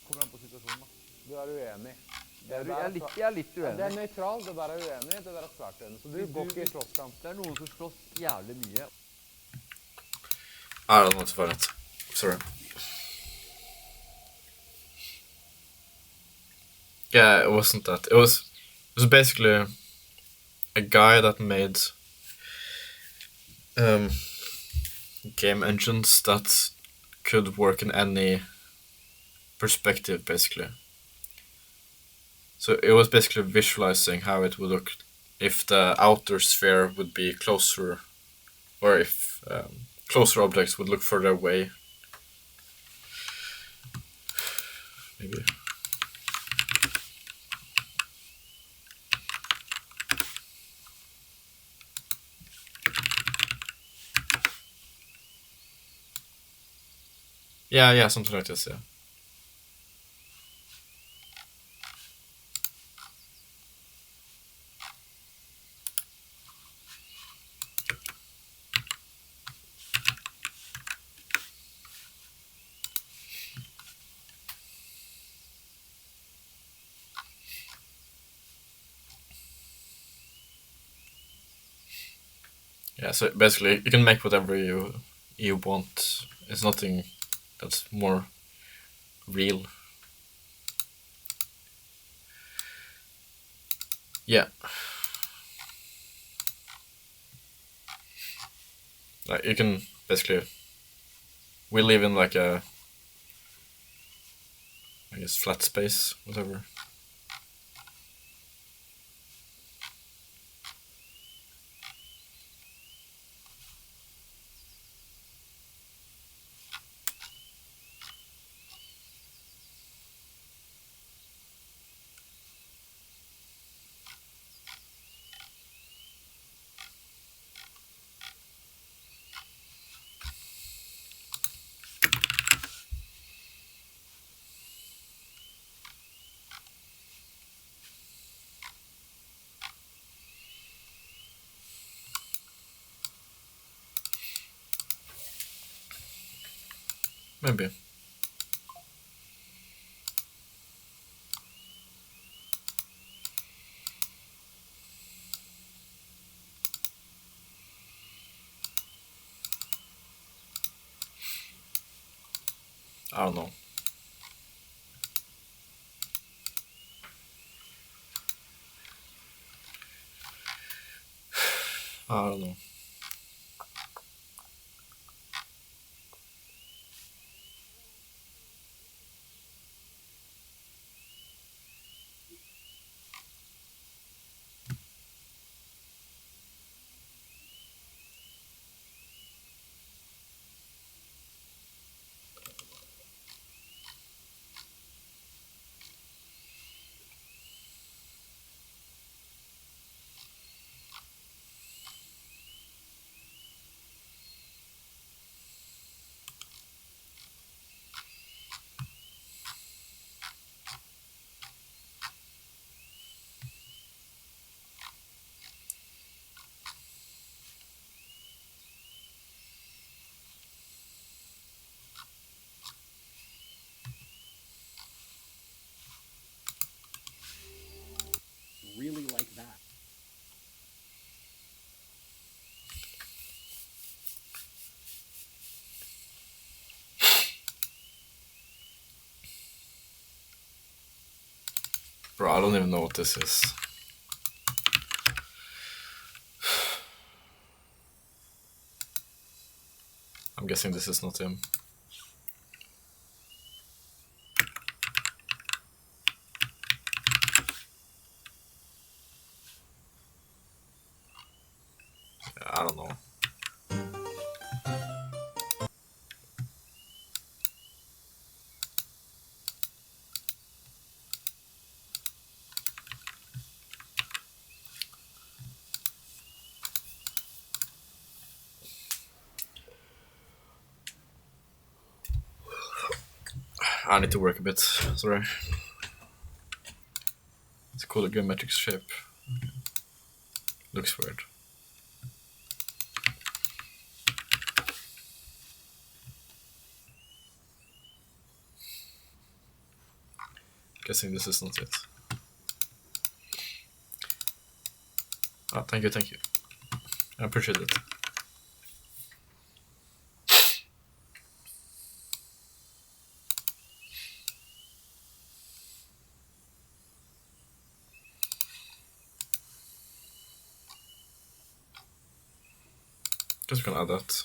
Kommer an på situasjonen, da. Du er uenig. Jeg er litt uenig. Det er nøytral, det der er uenig, det der er svært uenig. Så du går ikke i slåsskamp. Det er noen som slåss jævlig mye. I don't know if I Sorry. Yeah, it wasn't that. It was basically a guy that made game engines that could work in any perspective, basically. So it was basically visualizing how it would look if the outer sphere would be closer, or if closer objects would look further away. Maybe. Yeah, something like this, yeah. Yeah, so basically you can make whatever you want. It's nothing that's more real. Yeah. Like you can basically, we live in like a, I guess, flat space, whatever. Maybe. I don't know. I don't know. Bro, I don't even know what this is. I'm guessing this is not him. Yeah, I don't know. I need to work a bit, sorry. It's called a geometric shape. Looks weird. Guessing this is not it. Ah, thank you, thank you. I appreciate it. Just gonna add that.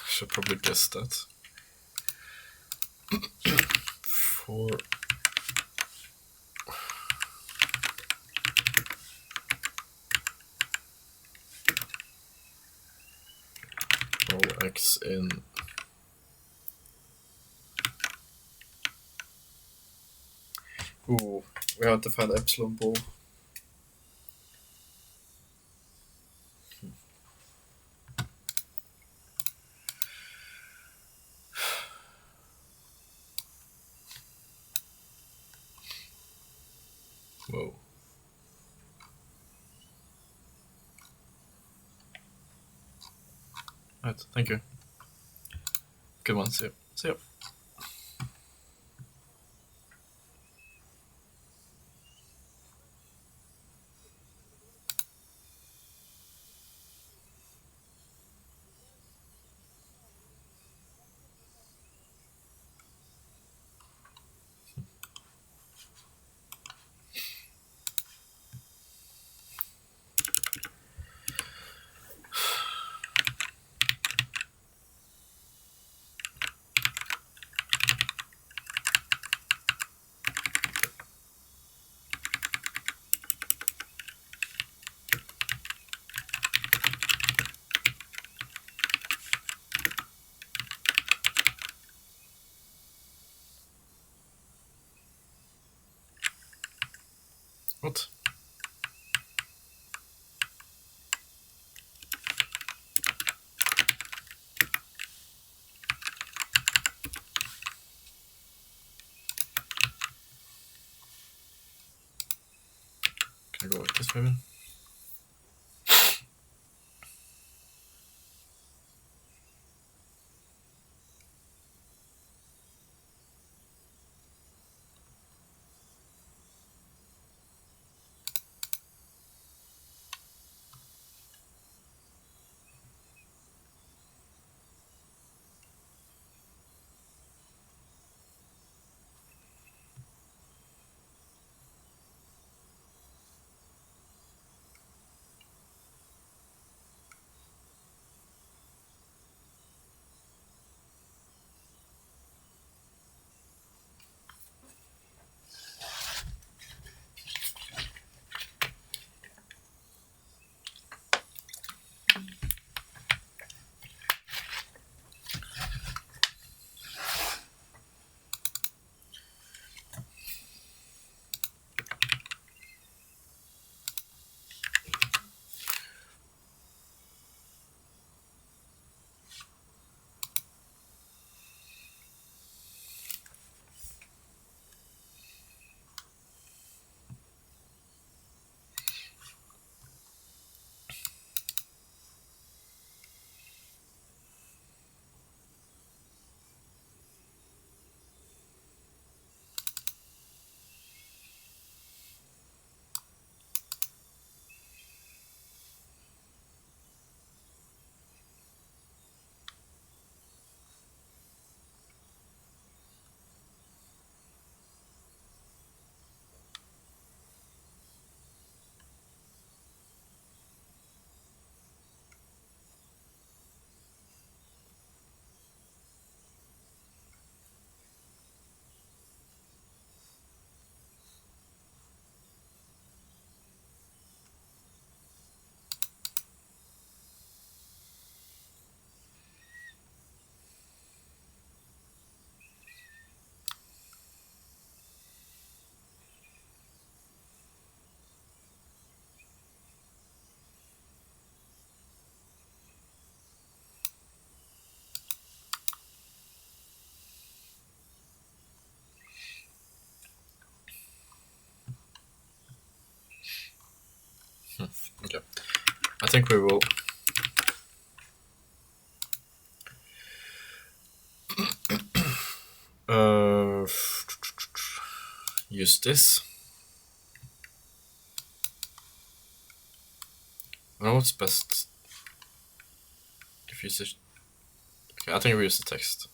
Should probably guess that. For roll X in ooh, we have to find epsilon ball. Whoa. Right, thank you. Good one, see you. See you. What? Can I go like this maybe? think we will. Use this. I don't know what's best. Diffuse it. Okay, I think we use the text.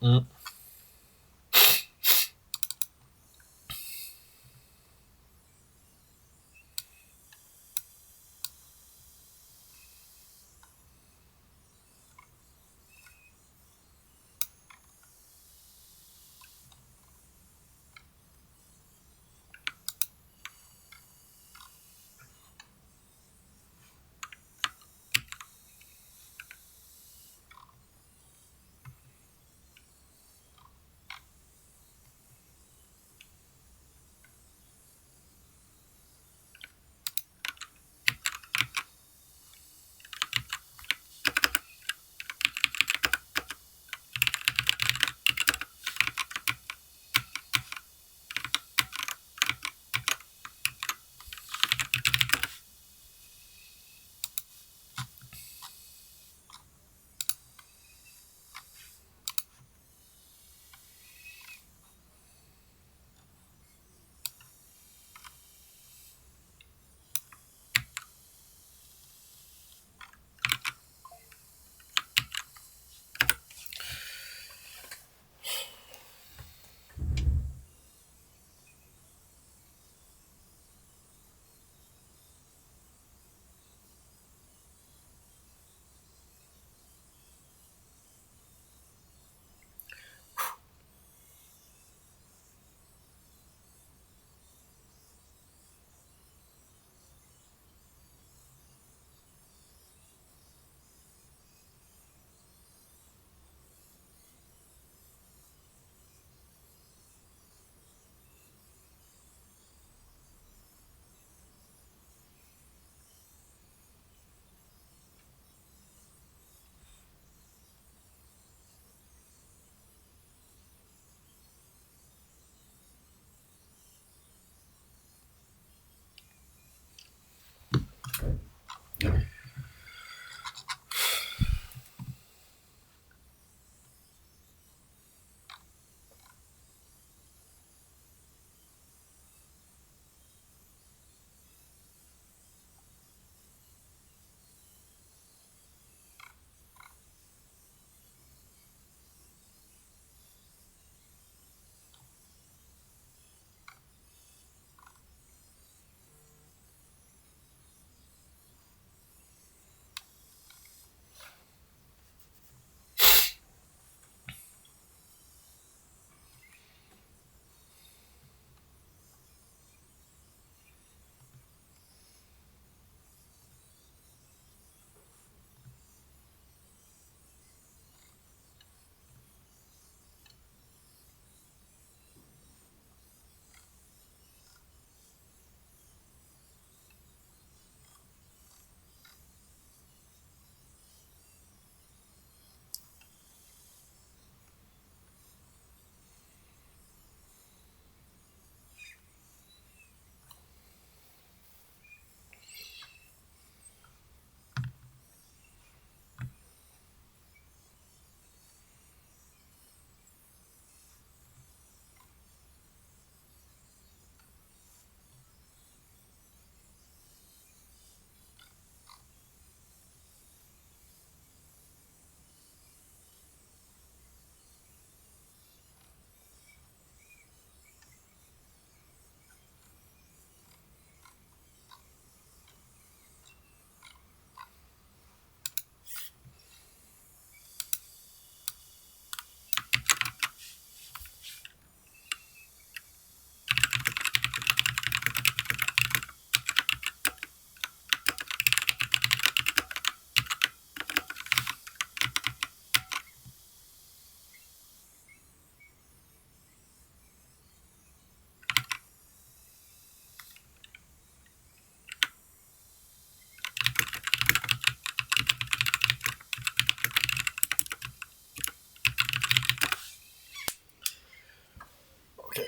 Mm.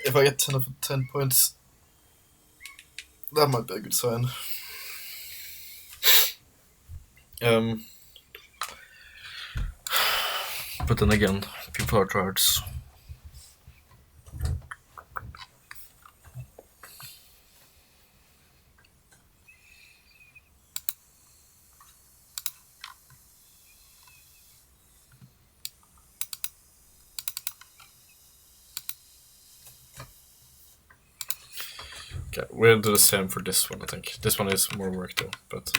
if I get 10 of 10 points, that might be a good sign. But then again, people are tryhards. Okay, we'll do the same for this one, I think. This one is more work though, but...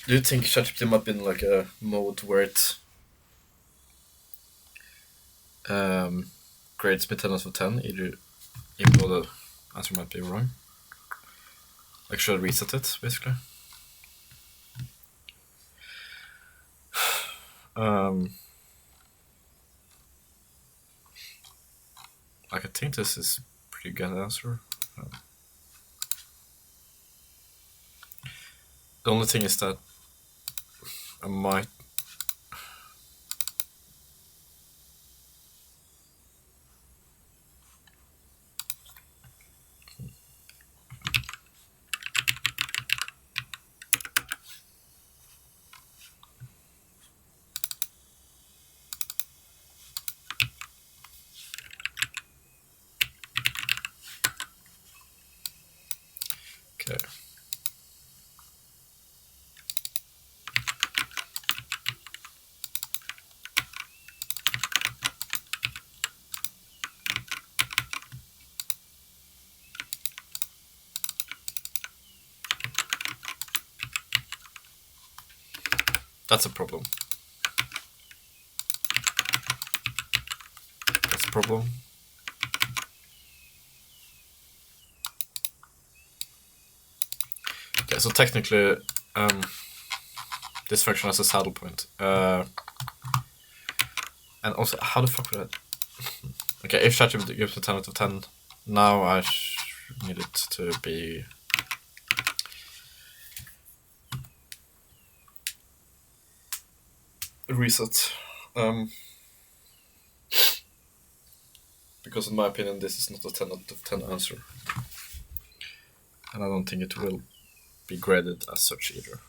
Do you think ChatGPT might be in like a mode where it grades me 10 out of 10, even though the answer might be wrong? Like, should I reset it, basically? Like, I think this is a pretty good answer. The only thing is that I might... Okay. That's a problem. That's a problem. Okay, so technically, this function has a saddle point. And also, how the fuck would I... Okay, if ChatGPT gives me 10 out of 10, now I need it to be... reset. Because in my opinion, this is not a 10 out of 10 answer. And I don't think it will be graded as such either.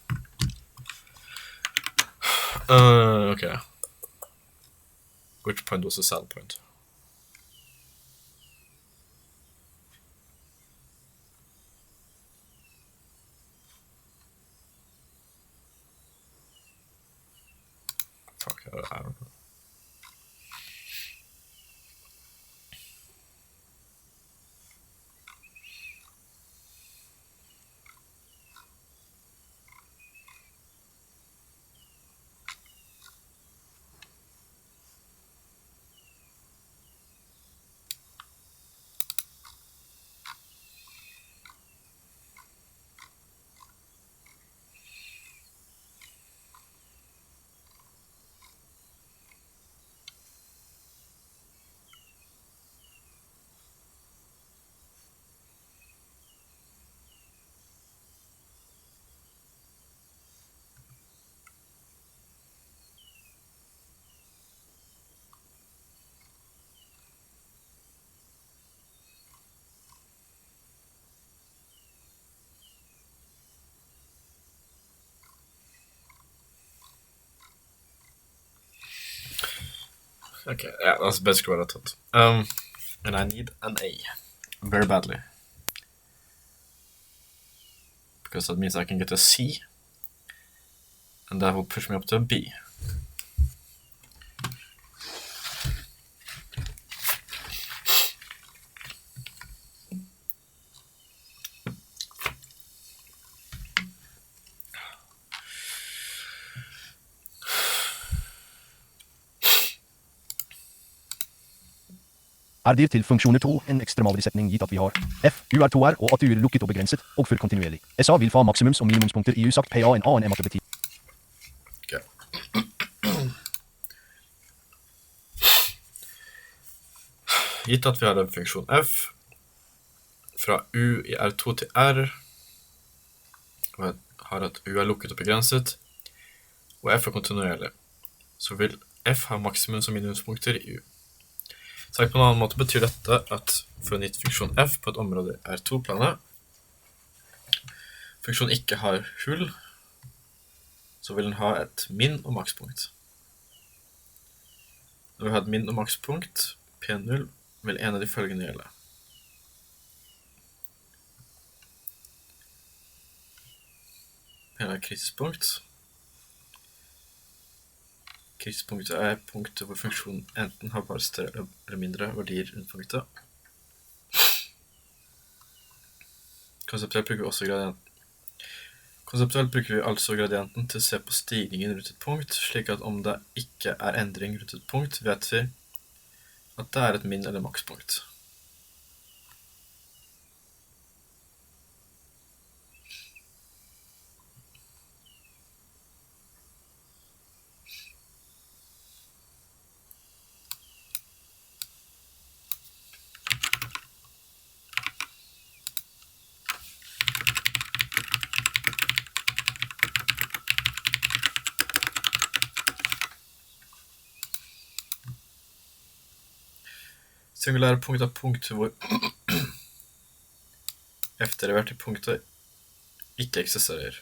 Okay. Which point was the saddle point? Fuck, I don't know. Okay, yeah, that's basically what I thought. And I need an A very badly. Because that means I can get a C. And that will push me up to a B. Adder til funksjoner 2 en ekstremaldig setning gitt at vi har f, u er 2R, og at u er lukket og begrenset, og for kontinuerlig. SA vil få maksimums- og minimumspunkter i u sagt PA en A en M at det betyr. Okay. Gitt at vi har en funksjon f fra u i R2 til R, og jeg har at u er lukket og begrenset, og f er kontinuerlig, så vil f ha maksimums- og minimumspunkter i u. Sagt på en annen måte betyr dette at for en gitt funksjon f på et område i R2-planet, funksjonen ikke har hull, så vil den ha et min- og makspunkt. Når vi har et min- og makspunkt, P0, vil en av de følgende gjelde. P0 er kritisk punkt. Kritispunktet er punktet hvor funksjonen enten har bare større eller mindre verdier rundt punktet. Konseptuelt bruker vi også gradienten. Konseptuelt bruker vi altså gradienten til å se på stigningen rundt et punkt, slik at om det ikke er endring rundt et punkt, vet vi at det er et min- eller makspunkt. Singulære punkt er punktet hvor f-derivert i punktet ikke eksisterer.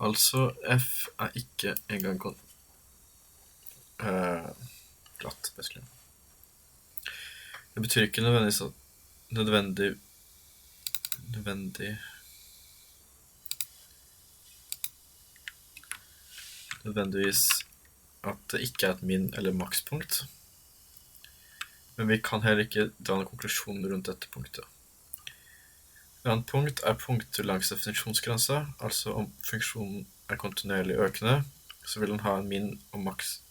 Altså, f er ikke engang glatt, basically. Det betyr ikke nødvendigvis at nødvendigvis at det ikke er et min- eller makspunkt. Men vi kan heller ikke dra en konklusjon rundt dette punktet. Et annet punkt er punktet langs definisjonsgrensa, altså om funksjonen er kontinuerlig økende, så vil den ha en min- og maks.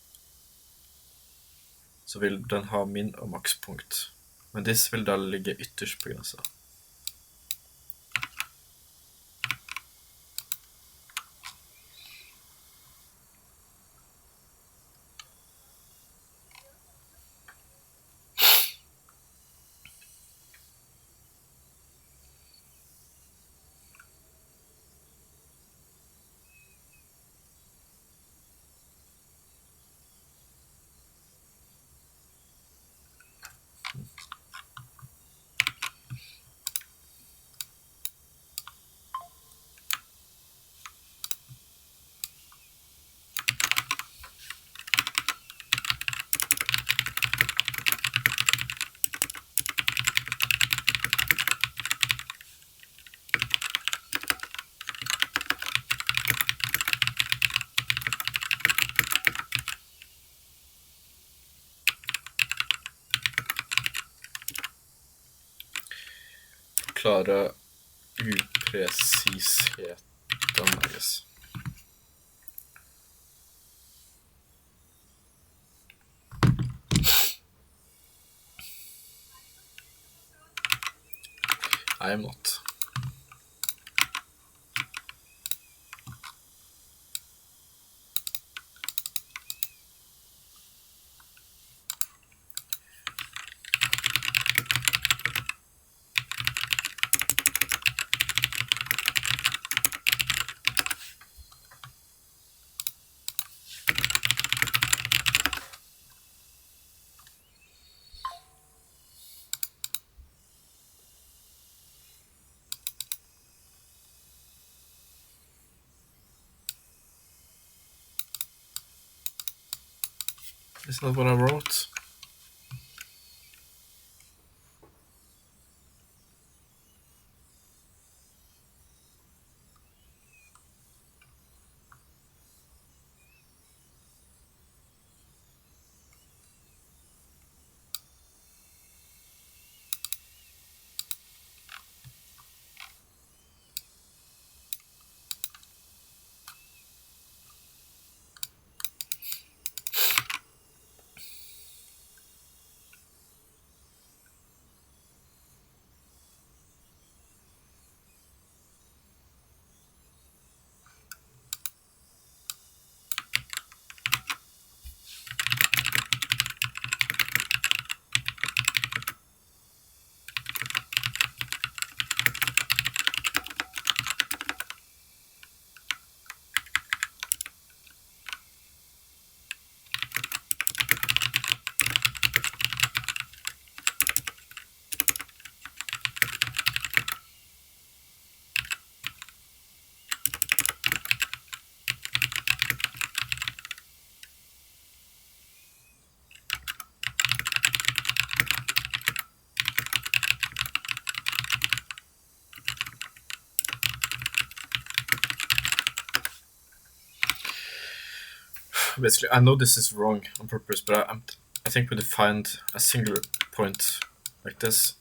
Så vil den ha min- og makspunkt. Men disse vil da ligge ytterst på grensa. Forklare upresisheten, I guess. I am not. Is that what I wrote? Basically, I know this is wrong on purpose, but I think we defined a singular point like this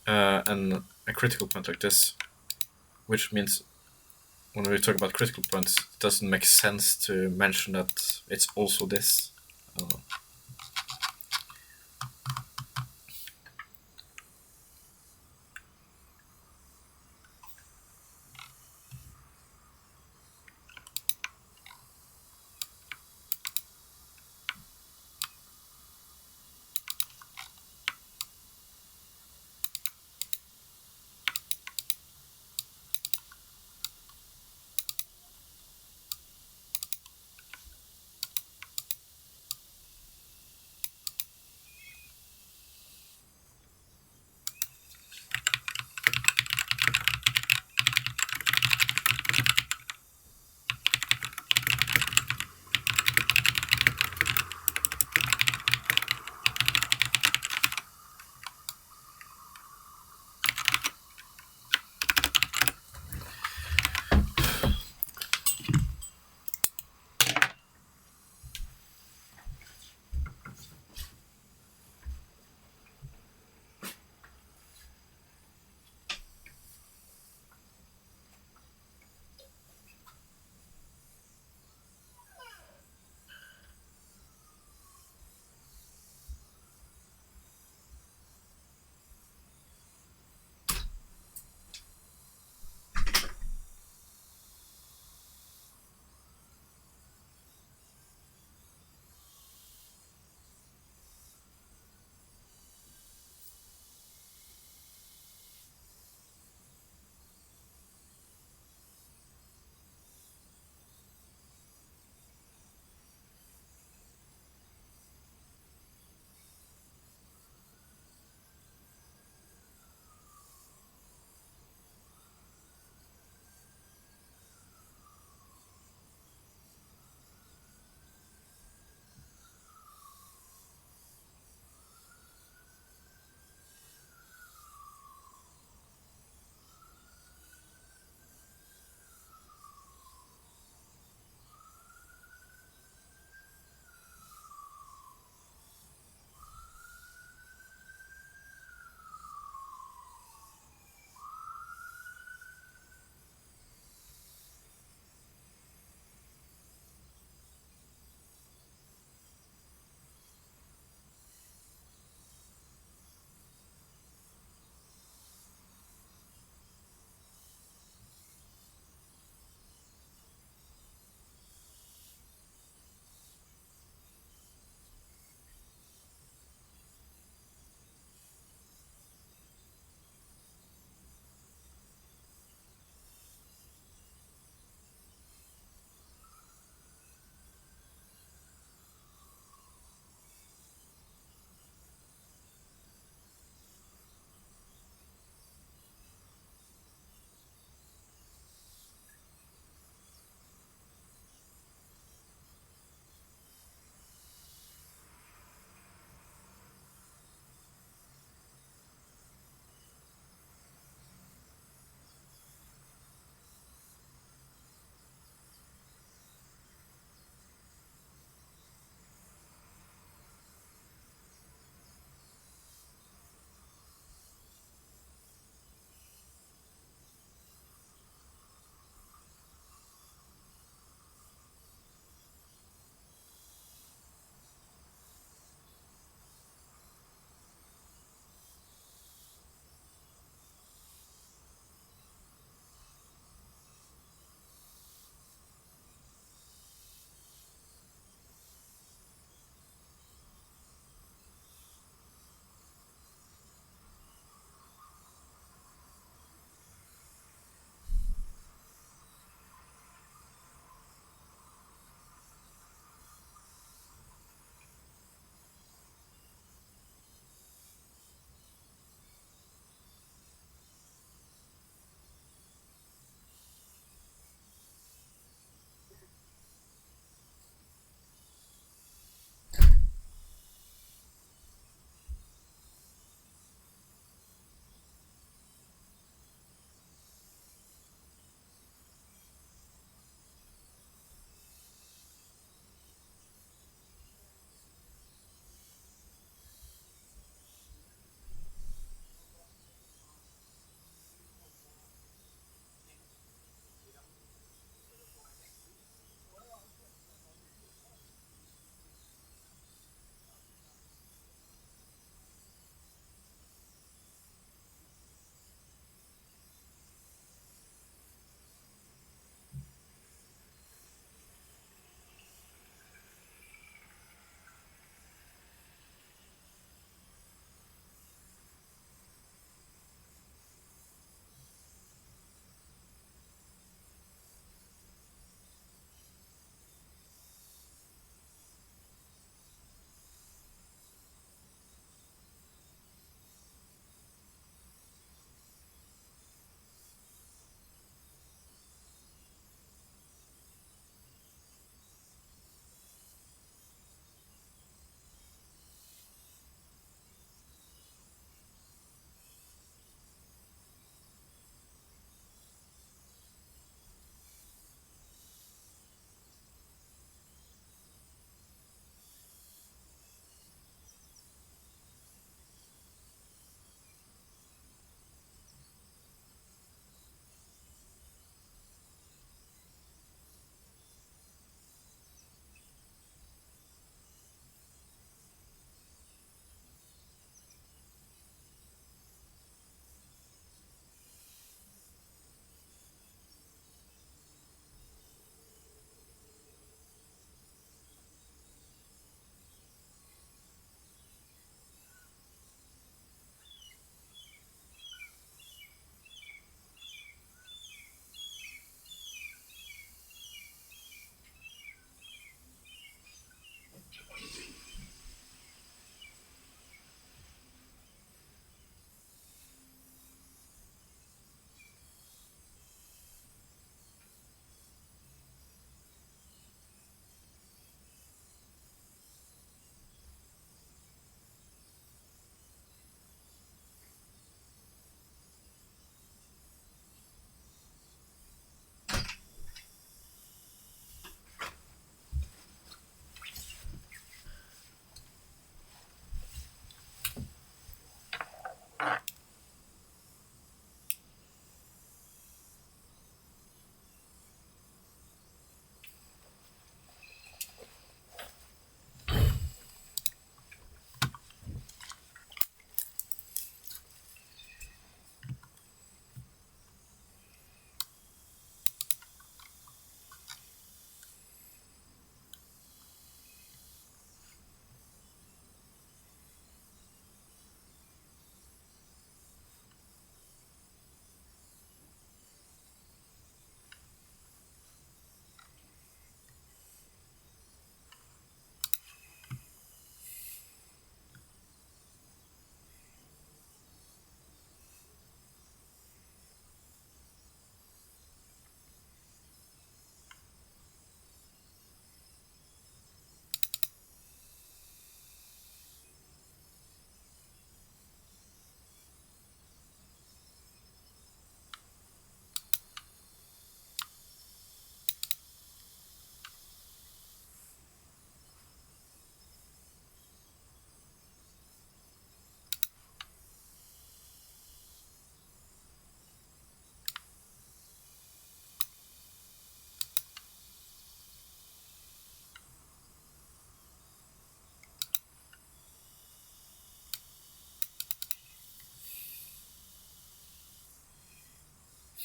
and a critical point like this, which means when we talk about critical points, it doesn't make sense to mention that it's also this. I don't know.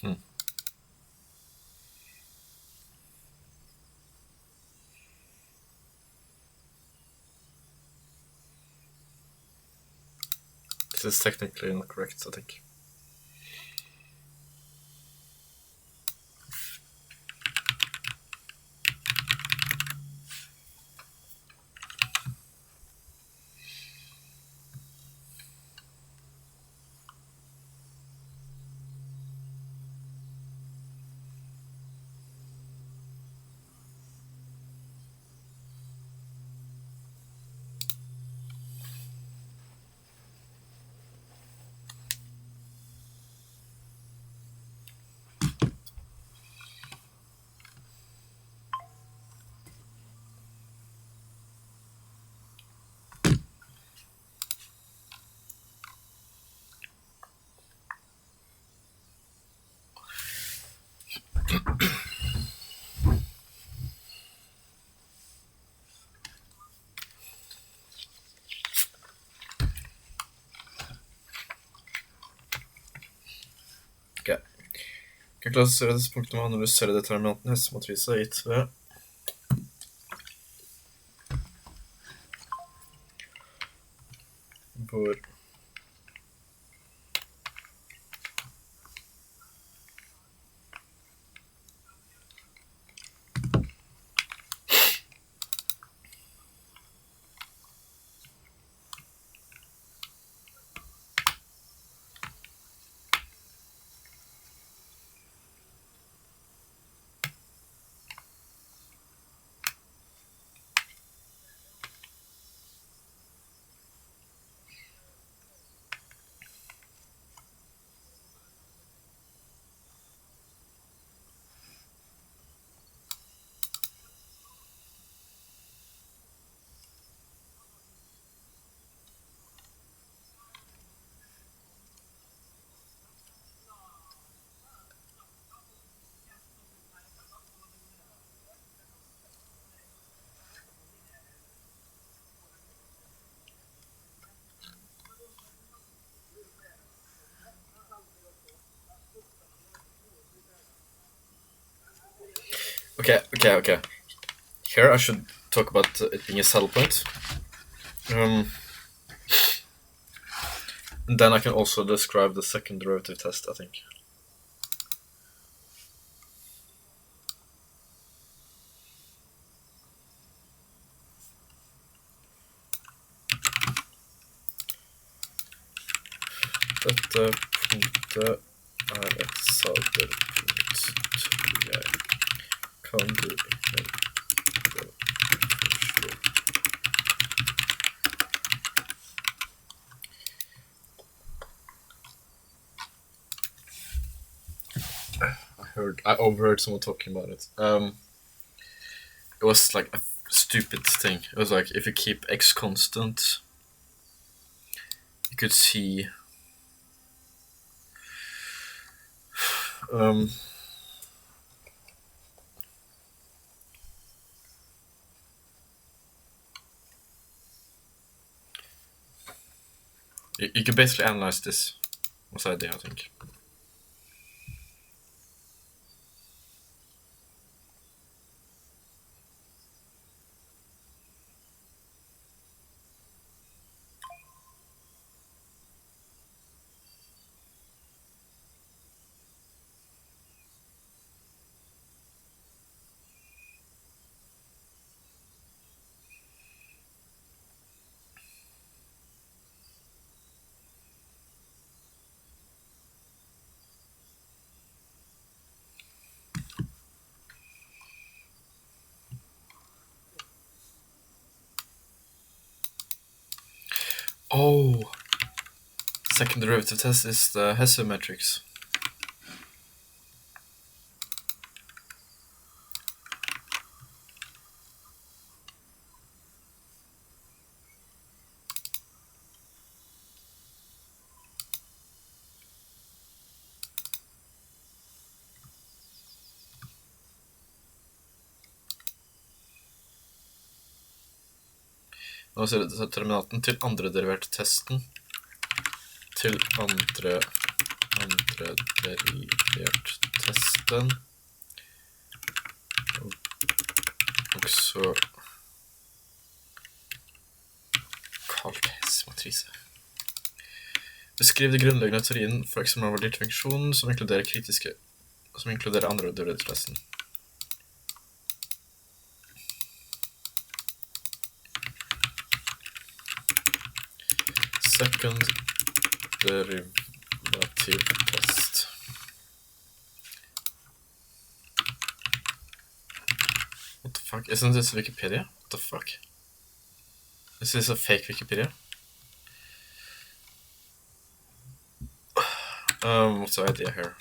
Hmm. This is technically incorrect, I think. Ok. Kan klassifisere disse punktene med analysere determinanten hestematrise gitt ved hvor Okay. Here I should talk about it being a saddle point. And then I can also describe the second derivative test, I think. Dette punktet er et sagerpunkt, tror jeg. Kan du hjelpe å forstå? I overheard someone talking about it. It was like a stupid thing. It was like, if you keep x constant, you could see you could basically analyze this. Was the idea, I think. Oh, second derivative test is the Hesse matrix. Nå ser det terminaten til andre derivert testen. Til andre derivert testen. Og så kalt Hesse-matrise. Beskriv det grunnleggende teorien for ekstremalverdert funksjon som inkluderer andre derivert testen. Second derivative test. What the fuck? Isn't this Wikipedia? What the fuck? Is this a fake Wikipedia? What's the idea here?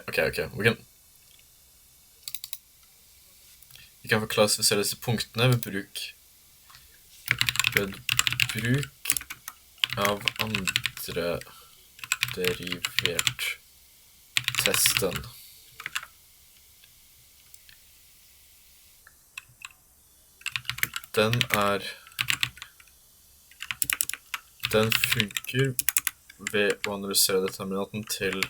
Okay. Vi kan forklassifisere disse punktene ved bruk av andre derivert testen. Den funker ved å analysere determinaten til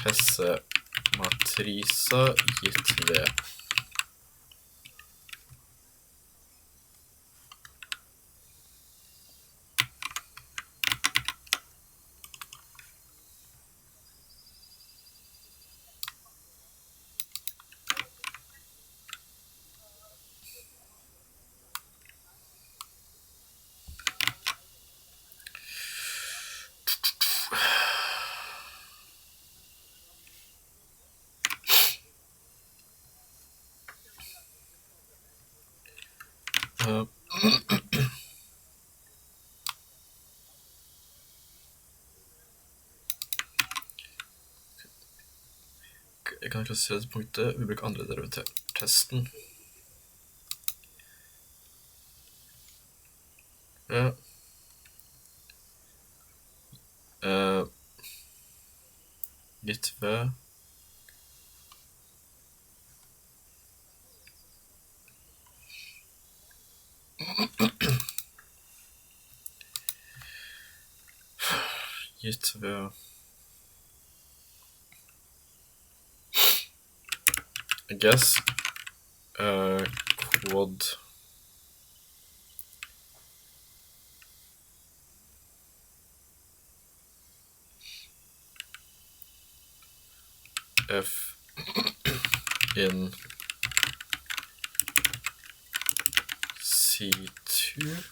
Hesse-matrisa gitt ved Jeg kan klassifisere dette punktet ved bruk andre derivativ-testen. Ja. Gitt ved gitt ved I guess quad F in C2.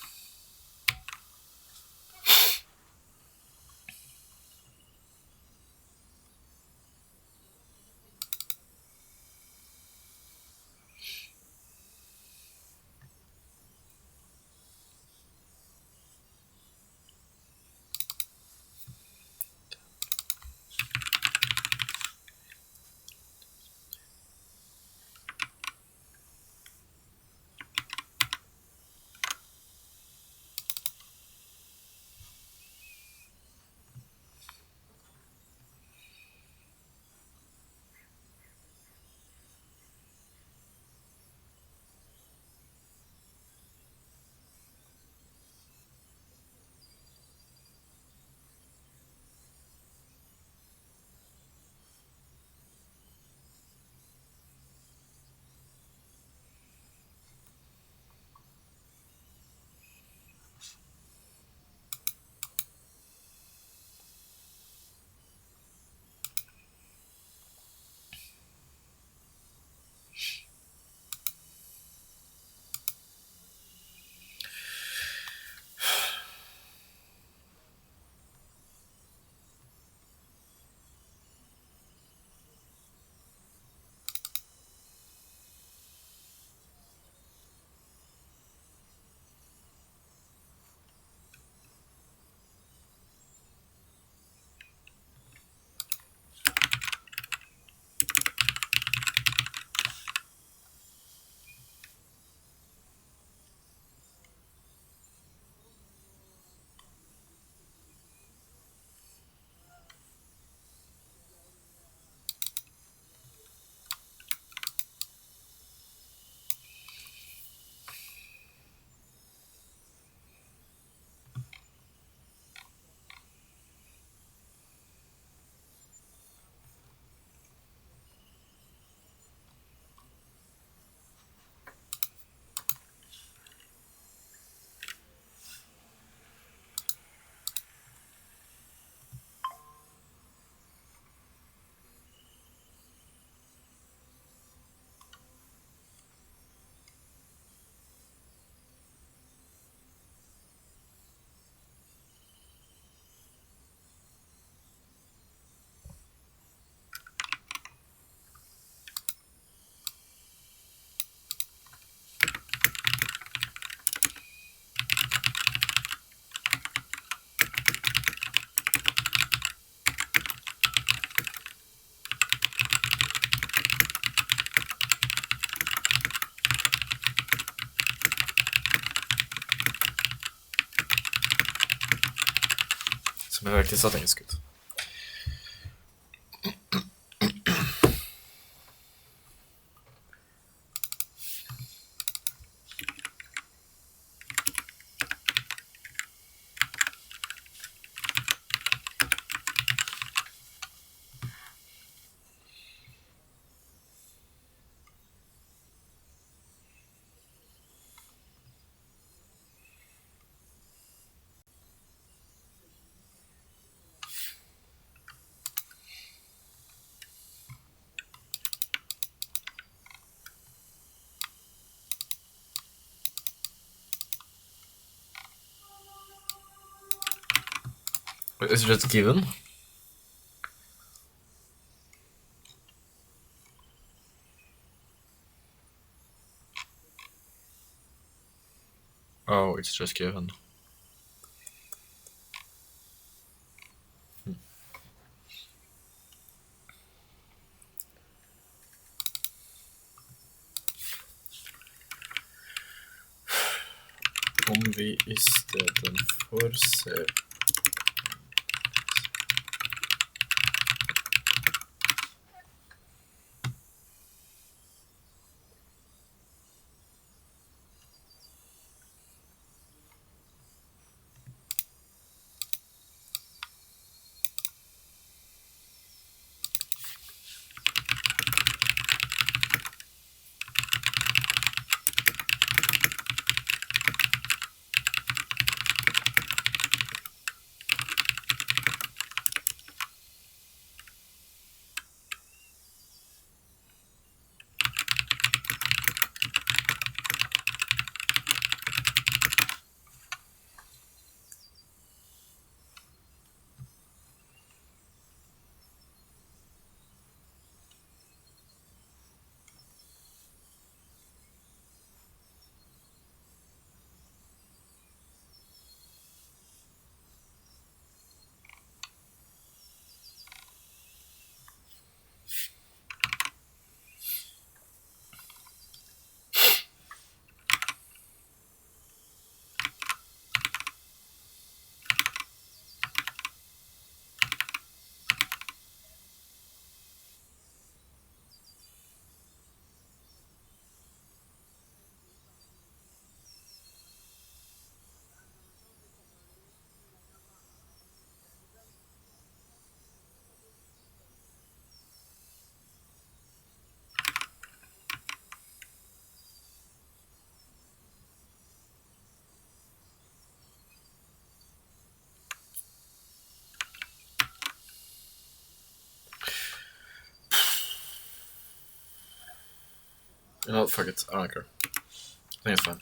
Som är verkligen strategiskt ut. Is it just given? Oh, it's just given. Om vi istedenfor ser You know, fuck it. I don't care. I think it's fine.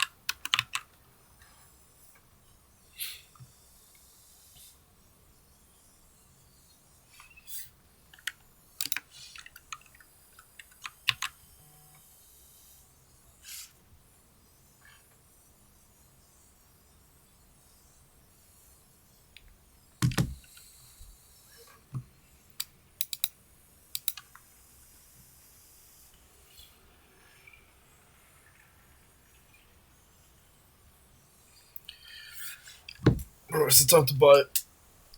Or is it time to buy?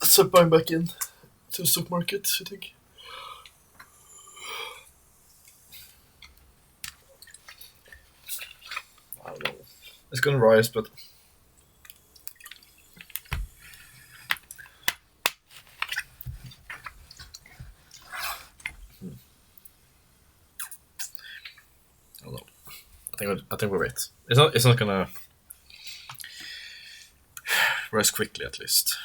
Start buying back in to the stock market, I think. I don't know. It's gonna rise, but I don't know. I think we'll wait. It's not gonna rise quickly, at least.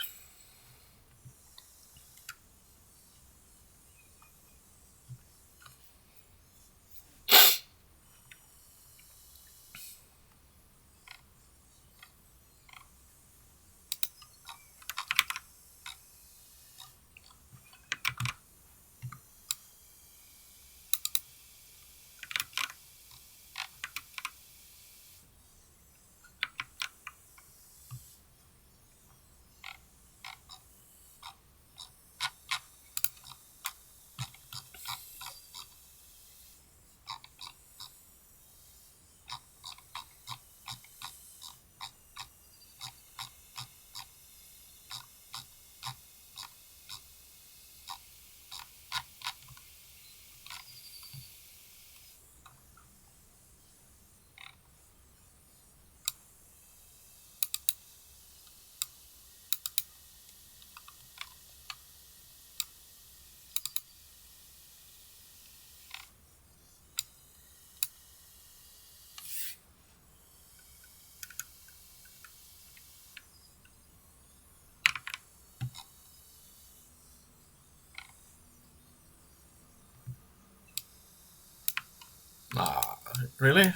Ah, really?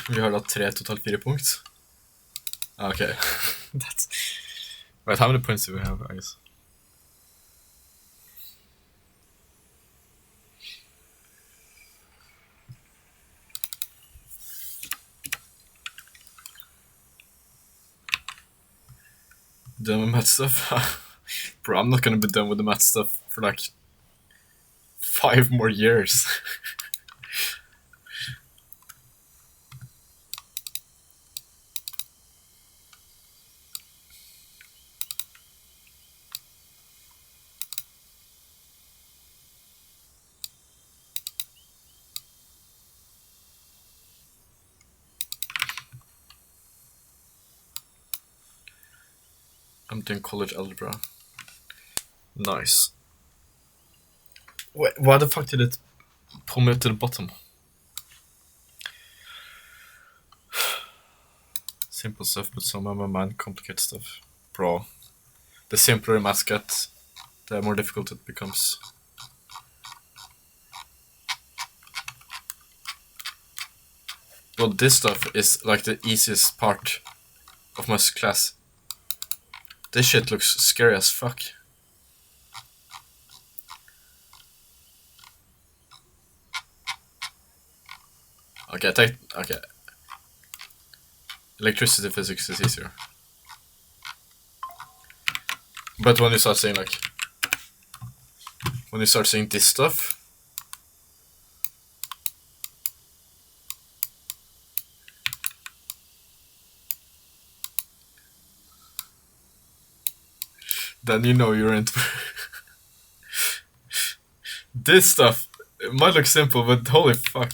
Vi har da 3 totalt 4 punkt. Okay. That's... Wait, how many points do we have, I guess? Done with math stuff? Bro, I'm not gonna be done with the math stuff for like 5 more years. I'm doing college algebra. Nice. Wait, why the fuck did it pull me to the bottom? Simple stuff, but some of my mind complicated stuff. Bro, the simpler maths get, the more difficult it becomes. Well, this stuff is like the easiest part of my class. This shit looks scary as fuck. Okay, okay. Electricity physics is easier. But when you start saying like... When you start saying this stuff... Then you know you're into... This stuff, it might look simple, but holy fuck.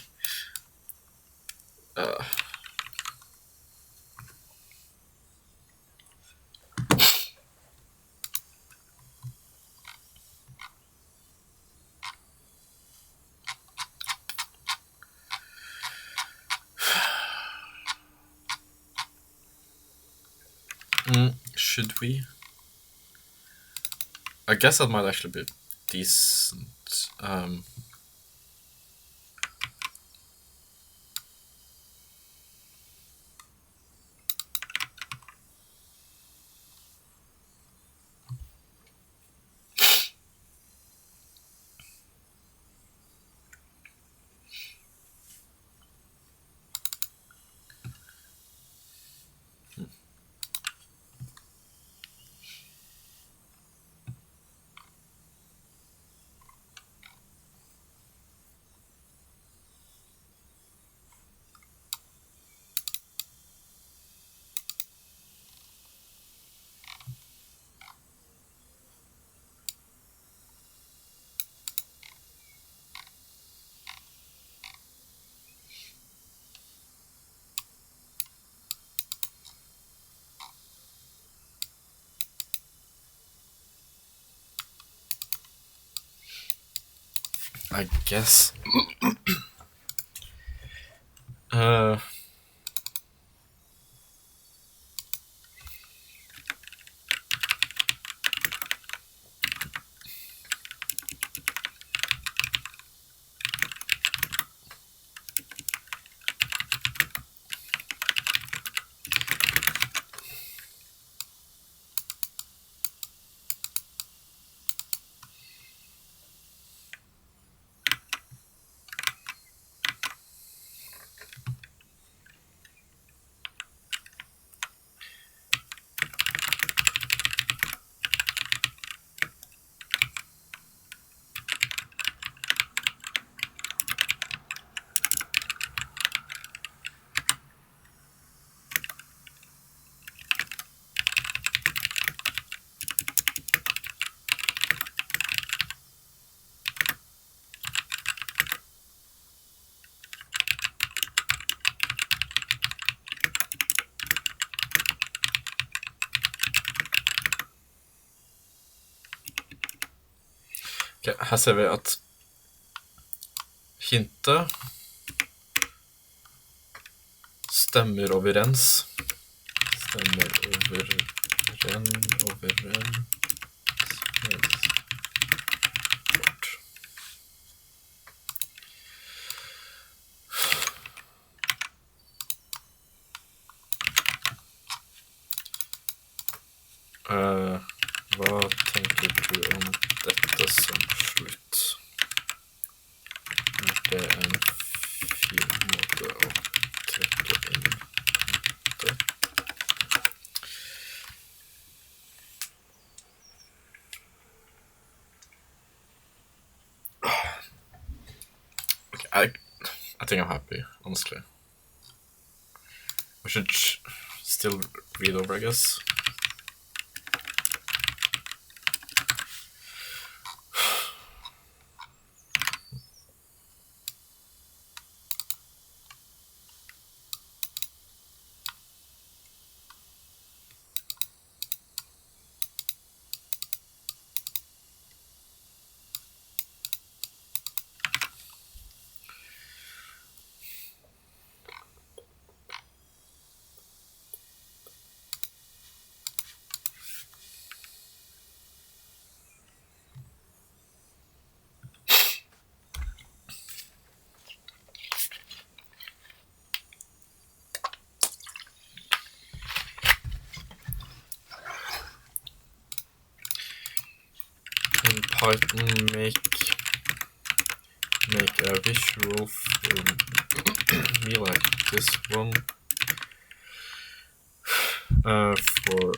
Should we? I guess that might actually be decent. I guess. Okay, her ser vi at hintet stemmer overens. Stemmer overens. Bort. Hva tenker du om dette som slutt? Det en fin måte å trekke inn det. Okay, I think I'm happy, honestly. We should still read over, I guess. In Python, make a visual for me like this one for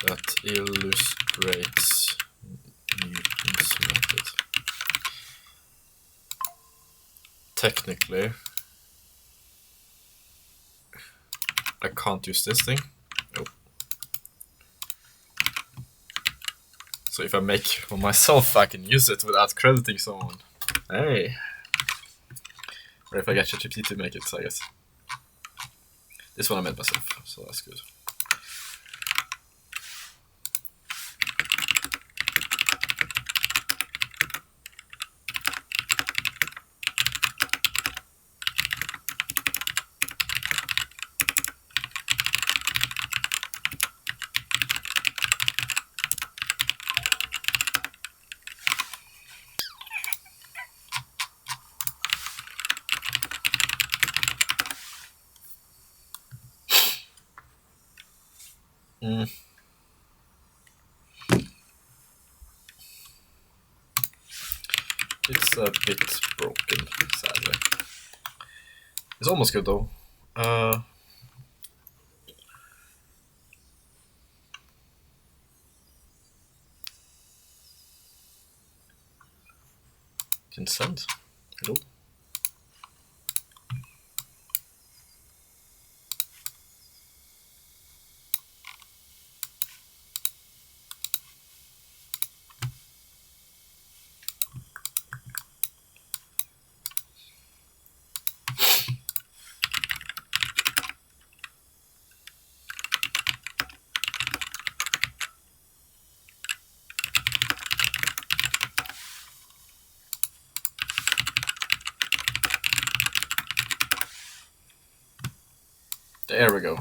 that illustrates Newton's method. Technically, I can't use this thing. Nope. So if I make for myself, I can use it without crediting someone. Hey. Or if I get ChatGPT to make it, I guess. This one I made myself, so that's good. It's a bit broken, sadly. It's almost good though. Didn't send. Hello? There we go.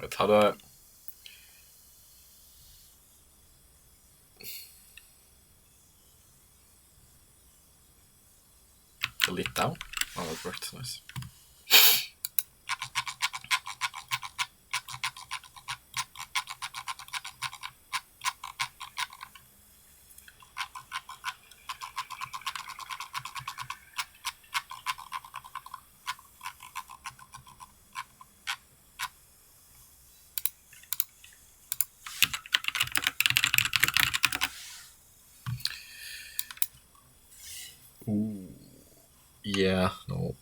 Wait, how do I... delete down? Oh, that worked, nice. Ooh. Yeah, no.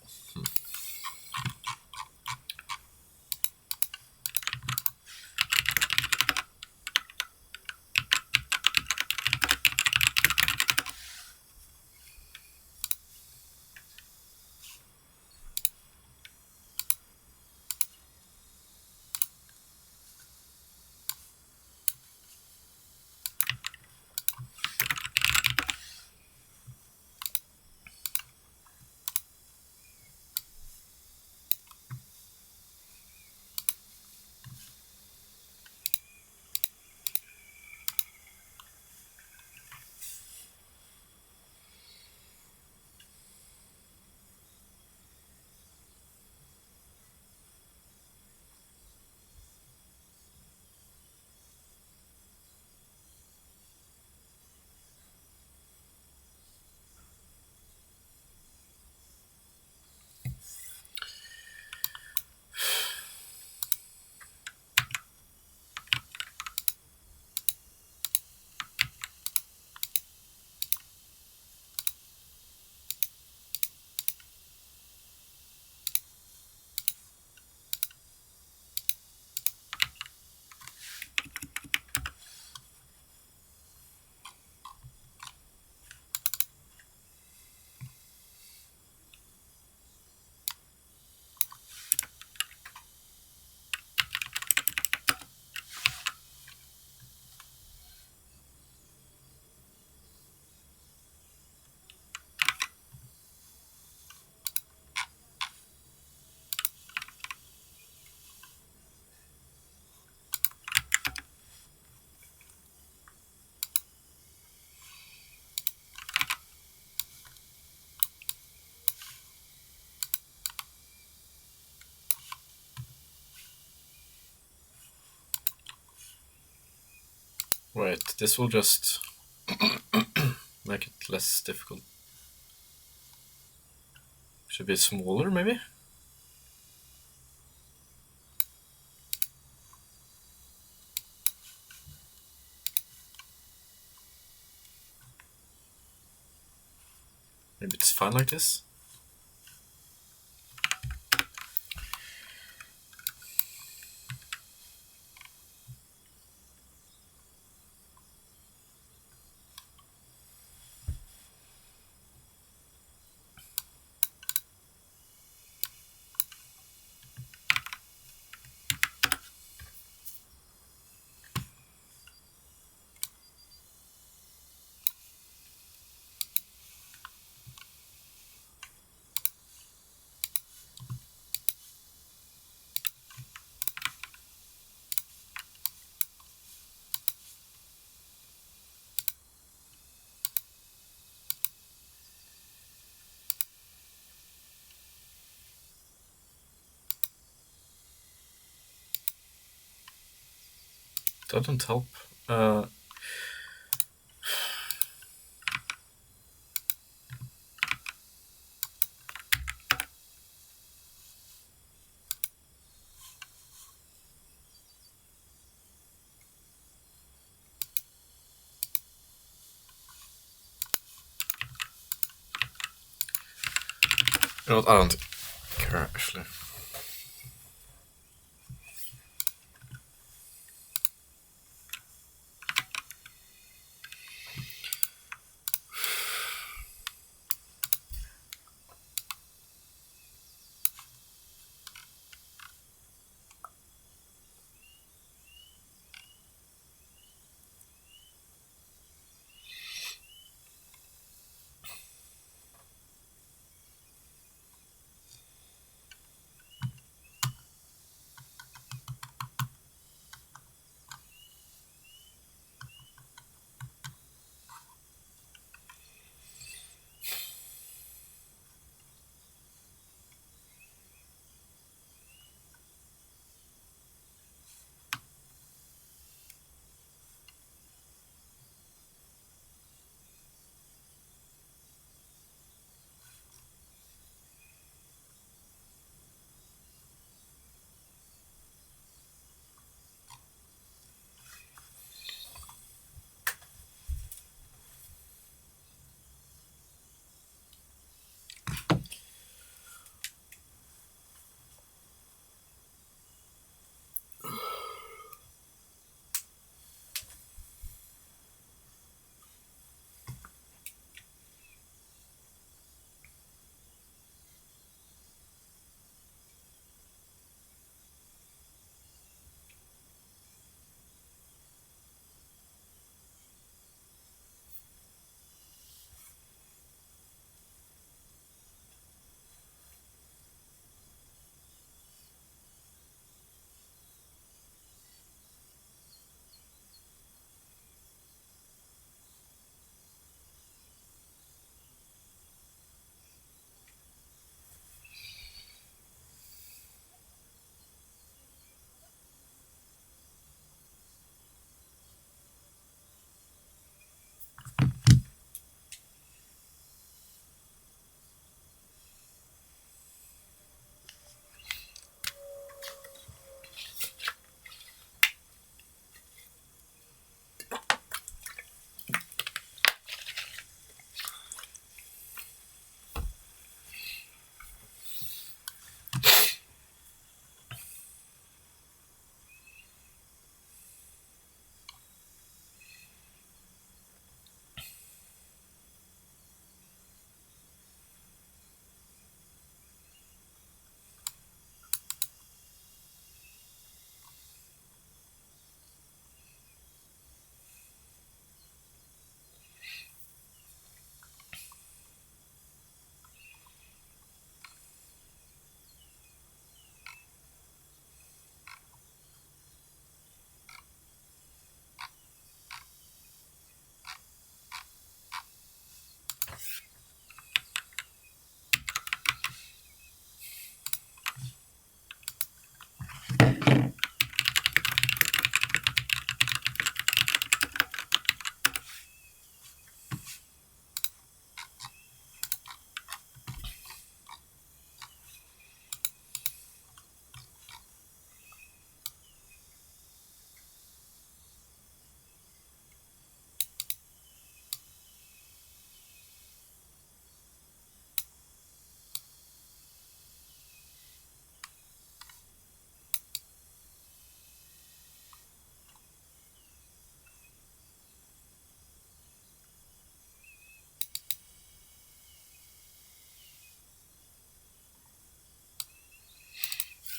Wait, this will just make it less difficult. Should be smaller, maybe? Maybe it's fine like this? Doesn't help. You know what? I don't care actually.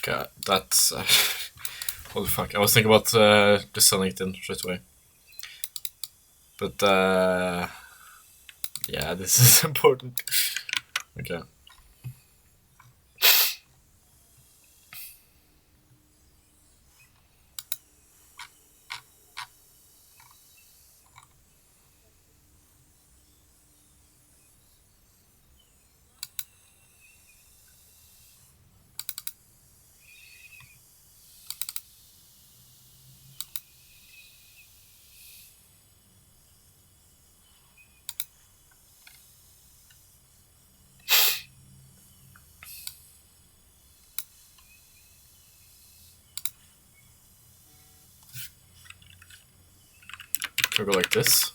God, that's holy fuck! I was thinking about just selling it in straight away, but yeah, this is important. Okay. Should I go like this?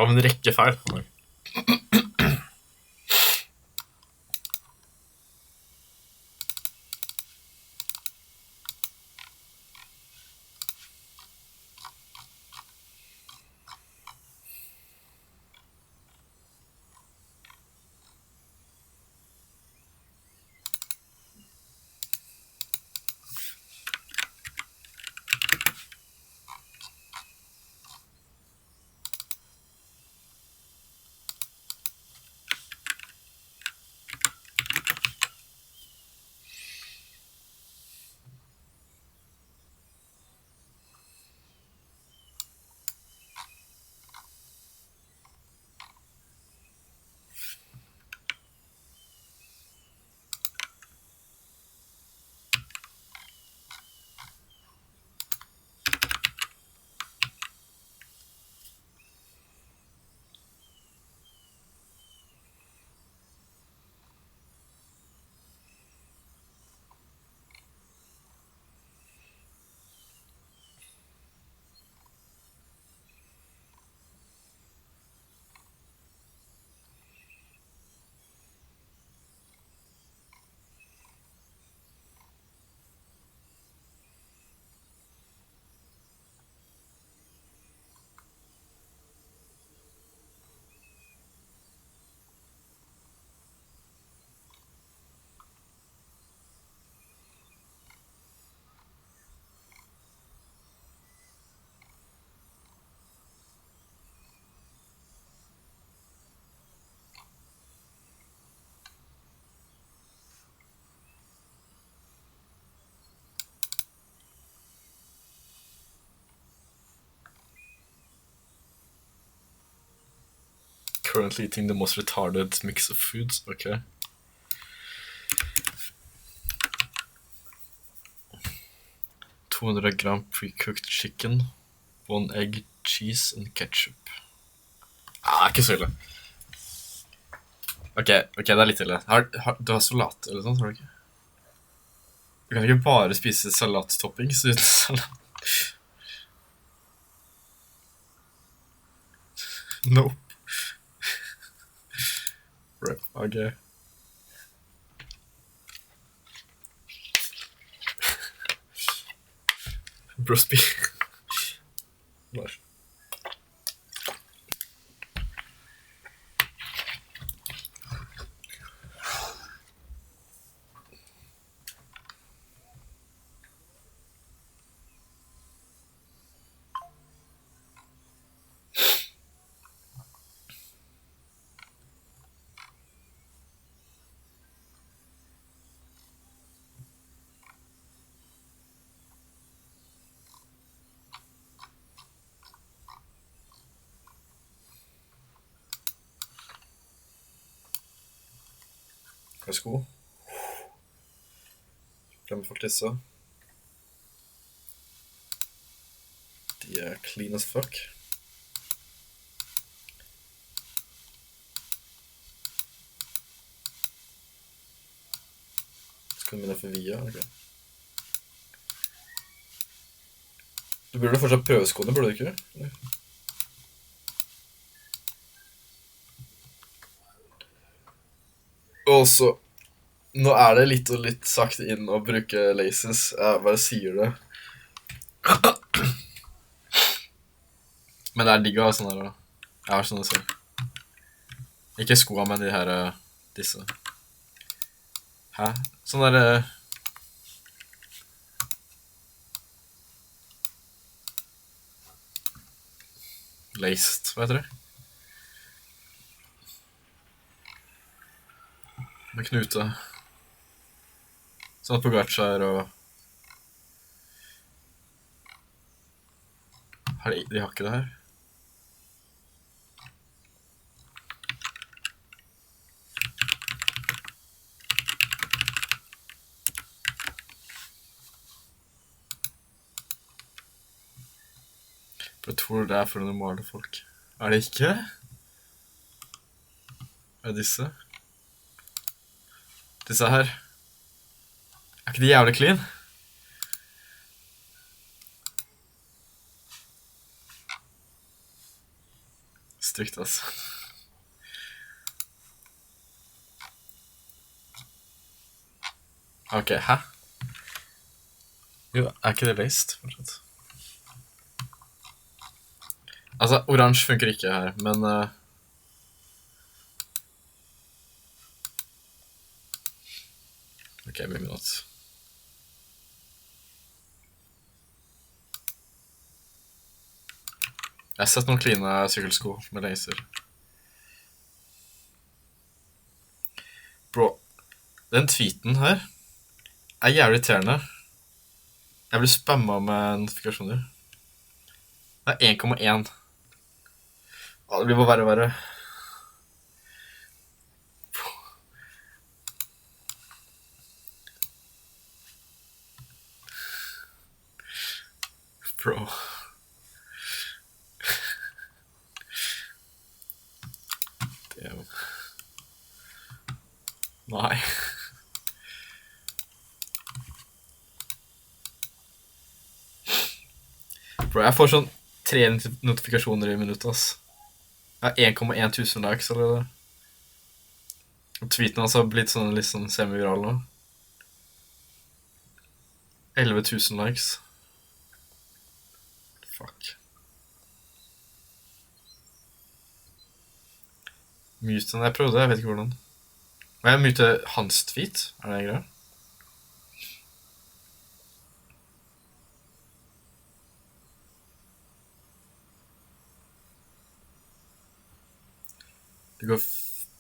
Av en rekke feil. Currently eating the most retarded mix of foods. Okay. $200 gram pre-cooked chicken, 1 egg, cheese and ketchup. Ikke så ille. Ok, det litt ille. Du har salat eller sånt, har du ikke? Du kan ikke bare spise salattoppings uten salat. Nope. Rip, ok. Brosby. Vær. Vær så god. Fremme for disse. De er clean as fuck. Skoene mine er for via, ok. Du burde fortsatt prøve skoene, burde du ikke? Eller? Og så, nå er det litt og litt sakte inn å bruke laces, jeg bare sier det. Men det er digg å ha sånne her da. Jeg har sånne selv. Ikke skoene, men de her, disse. Hæ? Sånne der... Laced, hva heter det? Med knute. Sånn på gatsjer og... De har ikke det her. Jeg tror det er for normale folk. Er det ikke? Er det disse? Disse her. Er ikke de jævlig clean? stygt, altså. Ok, hæ? Jo, er ikke det laced, fortsatt? Altså, oransje funker ikke her, men... Ok, maybe not. Jeg har sett noen kline sykkelsko med laser. Bro, den tweeten her er jævlig irriterende. Jeg blir spammet med notifikasjoner. Det er 1,1. Det blir bare verre og verre. Bro. Damn. Nei. Bro, jeg får sånn 3 notifikasjoner i minuttet, ass. Jeg har 1,1 tusen likes allerede. Og tweeten hans har blitt sånn litt sånn semi-viral nå. 11 000 likes. Fuck. Mute den jeg prøvde, jeg vet ikke hvordan. Må jeg mute hans tweet? Er det greit? Det går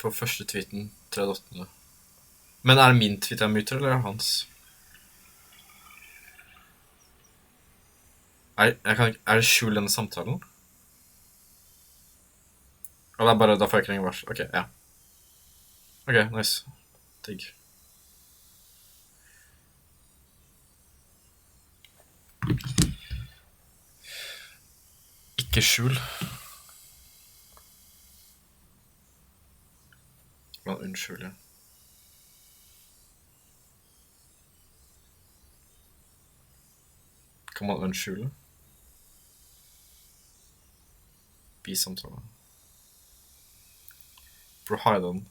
på første tweeten, 3.8. Men er det min tweet jeg muter, eller er det hans? Er det skjul denne samtalen? Og det er bare, da får jeg ikke lenger vars. Ok, ja. Ok, nice. Digg. Ikke skjul. Unnskyld, ja. Kan man unnskylde? Bisamtale. Bro, har jeg den?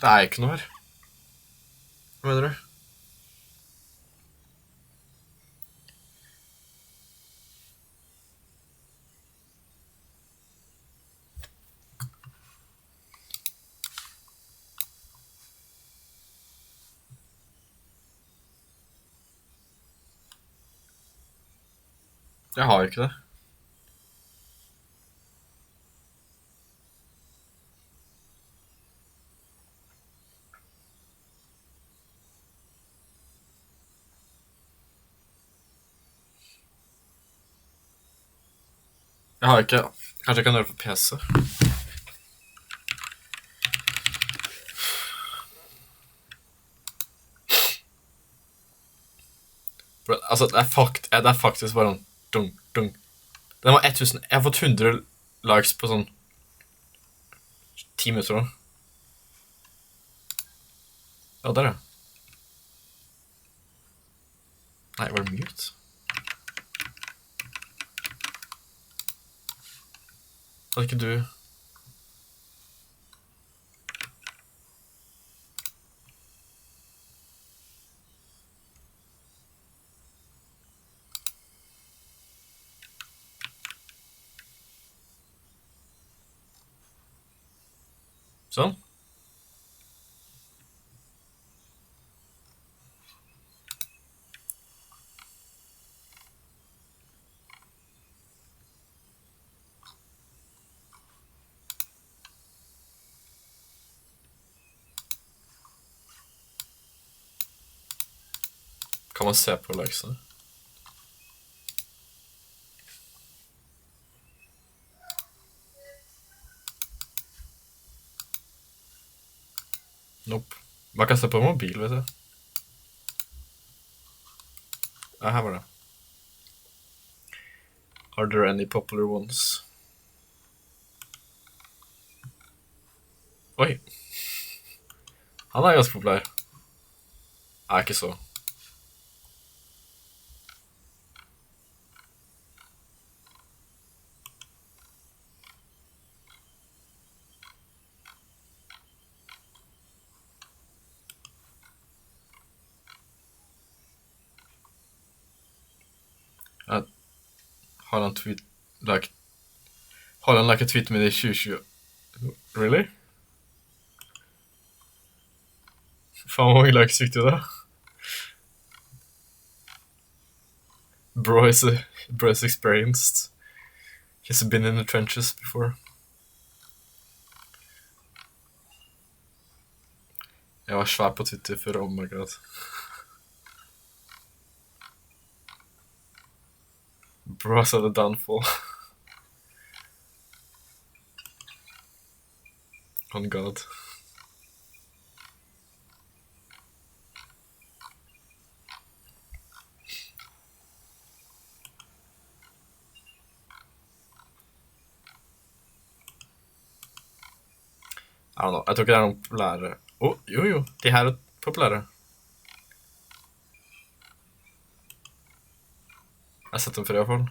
Det er ikke noe her. Hva mener du? Jeg har ikke det. Jeg har ikke... Kanskje jeg kan gjøre det på PC? Bro, altså, det er faktisk bare sånn... Dung, dung. Den var 1000... Jeg har fått 100 likes på sånn... 10 minutter da. Ja, der ja. Nei, var det mute? Hadde ikke du... Sånn? Kan man se på likesene? Nope. Man kan se på mobil, vet du. Ja, her var det. Are there any popular ones? Oi. Han er ganske populær. Er ikke så. Har han like a tweet med det i 2020? Really? Faen, hvor mange likes fikk du da? Bro is experienced. He's been in the trenches before. Jeg var svær på Twitter før, oh my god. Bro saw the downfall. On God. I don't know. Jeg tror ikke det er noen populære. Jo, de her er populære. Jeg har sett dem før i hvert fall.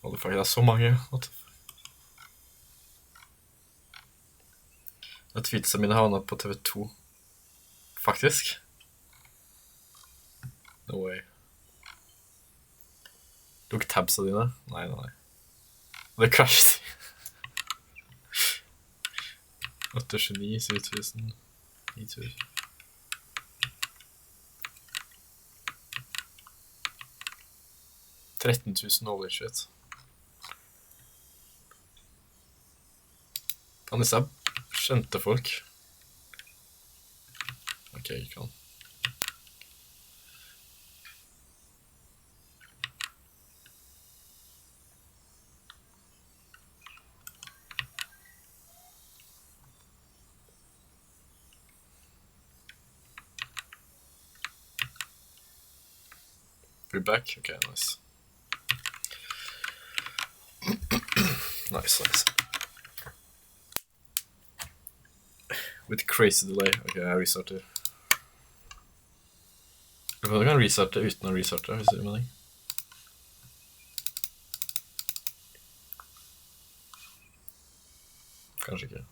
Holy fuck, det er så mange. What the fuck? Tweetsa mine havnet på TV2. Faktisk. No way. Lukk tabsa dine? Nei. Det crashet. 829, 7000, 9000. $13,000, shit. Kan disse er kjente folk? Ok, jeg kan. We're back? Okay, nice. Nice. With crazy delay. Ok, jeg restarter. Jeg kan restarte uten å restarte, hvis det gir mening. Kanskje ikke.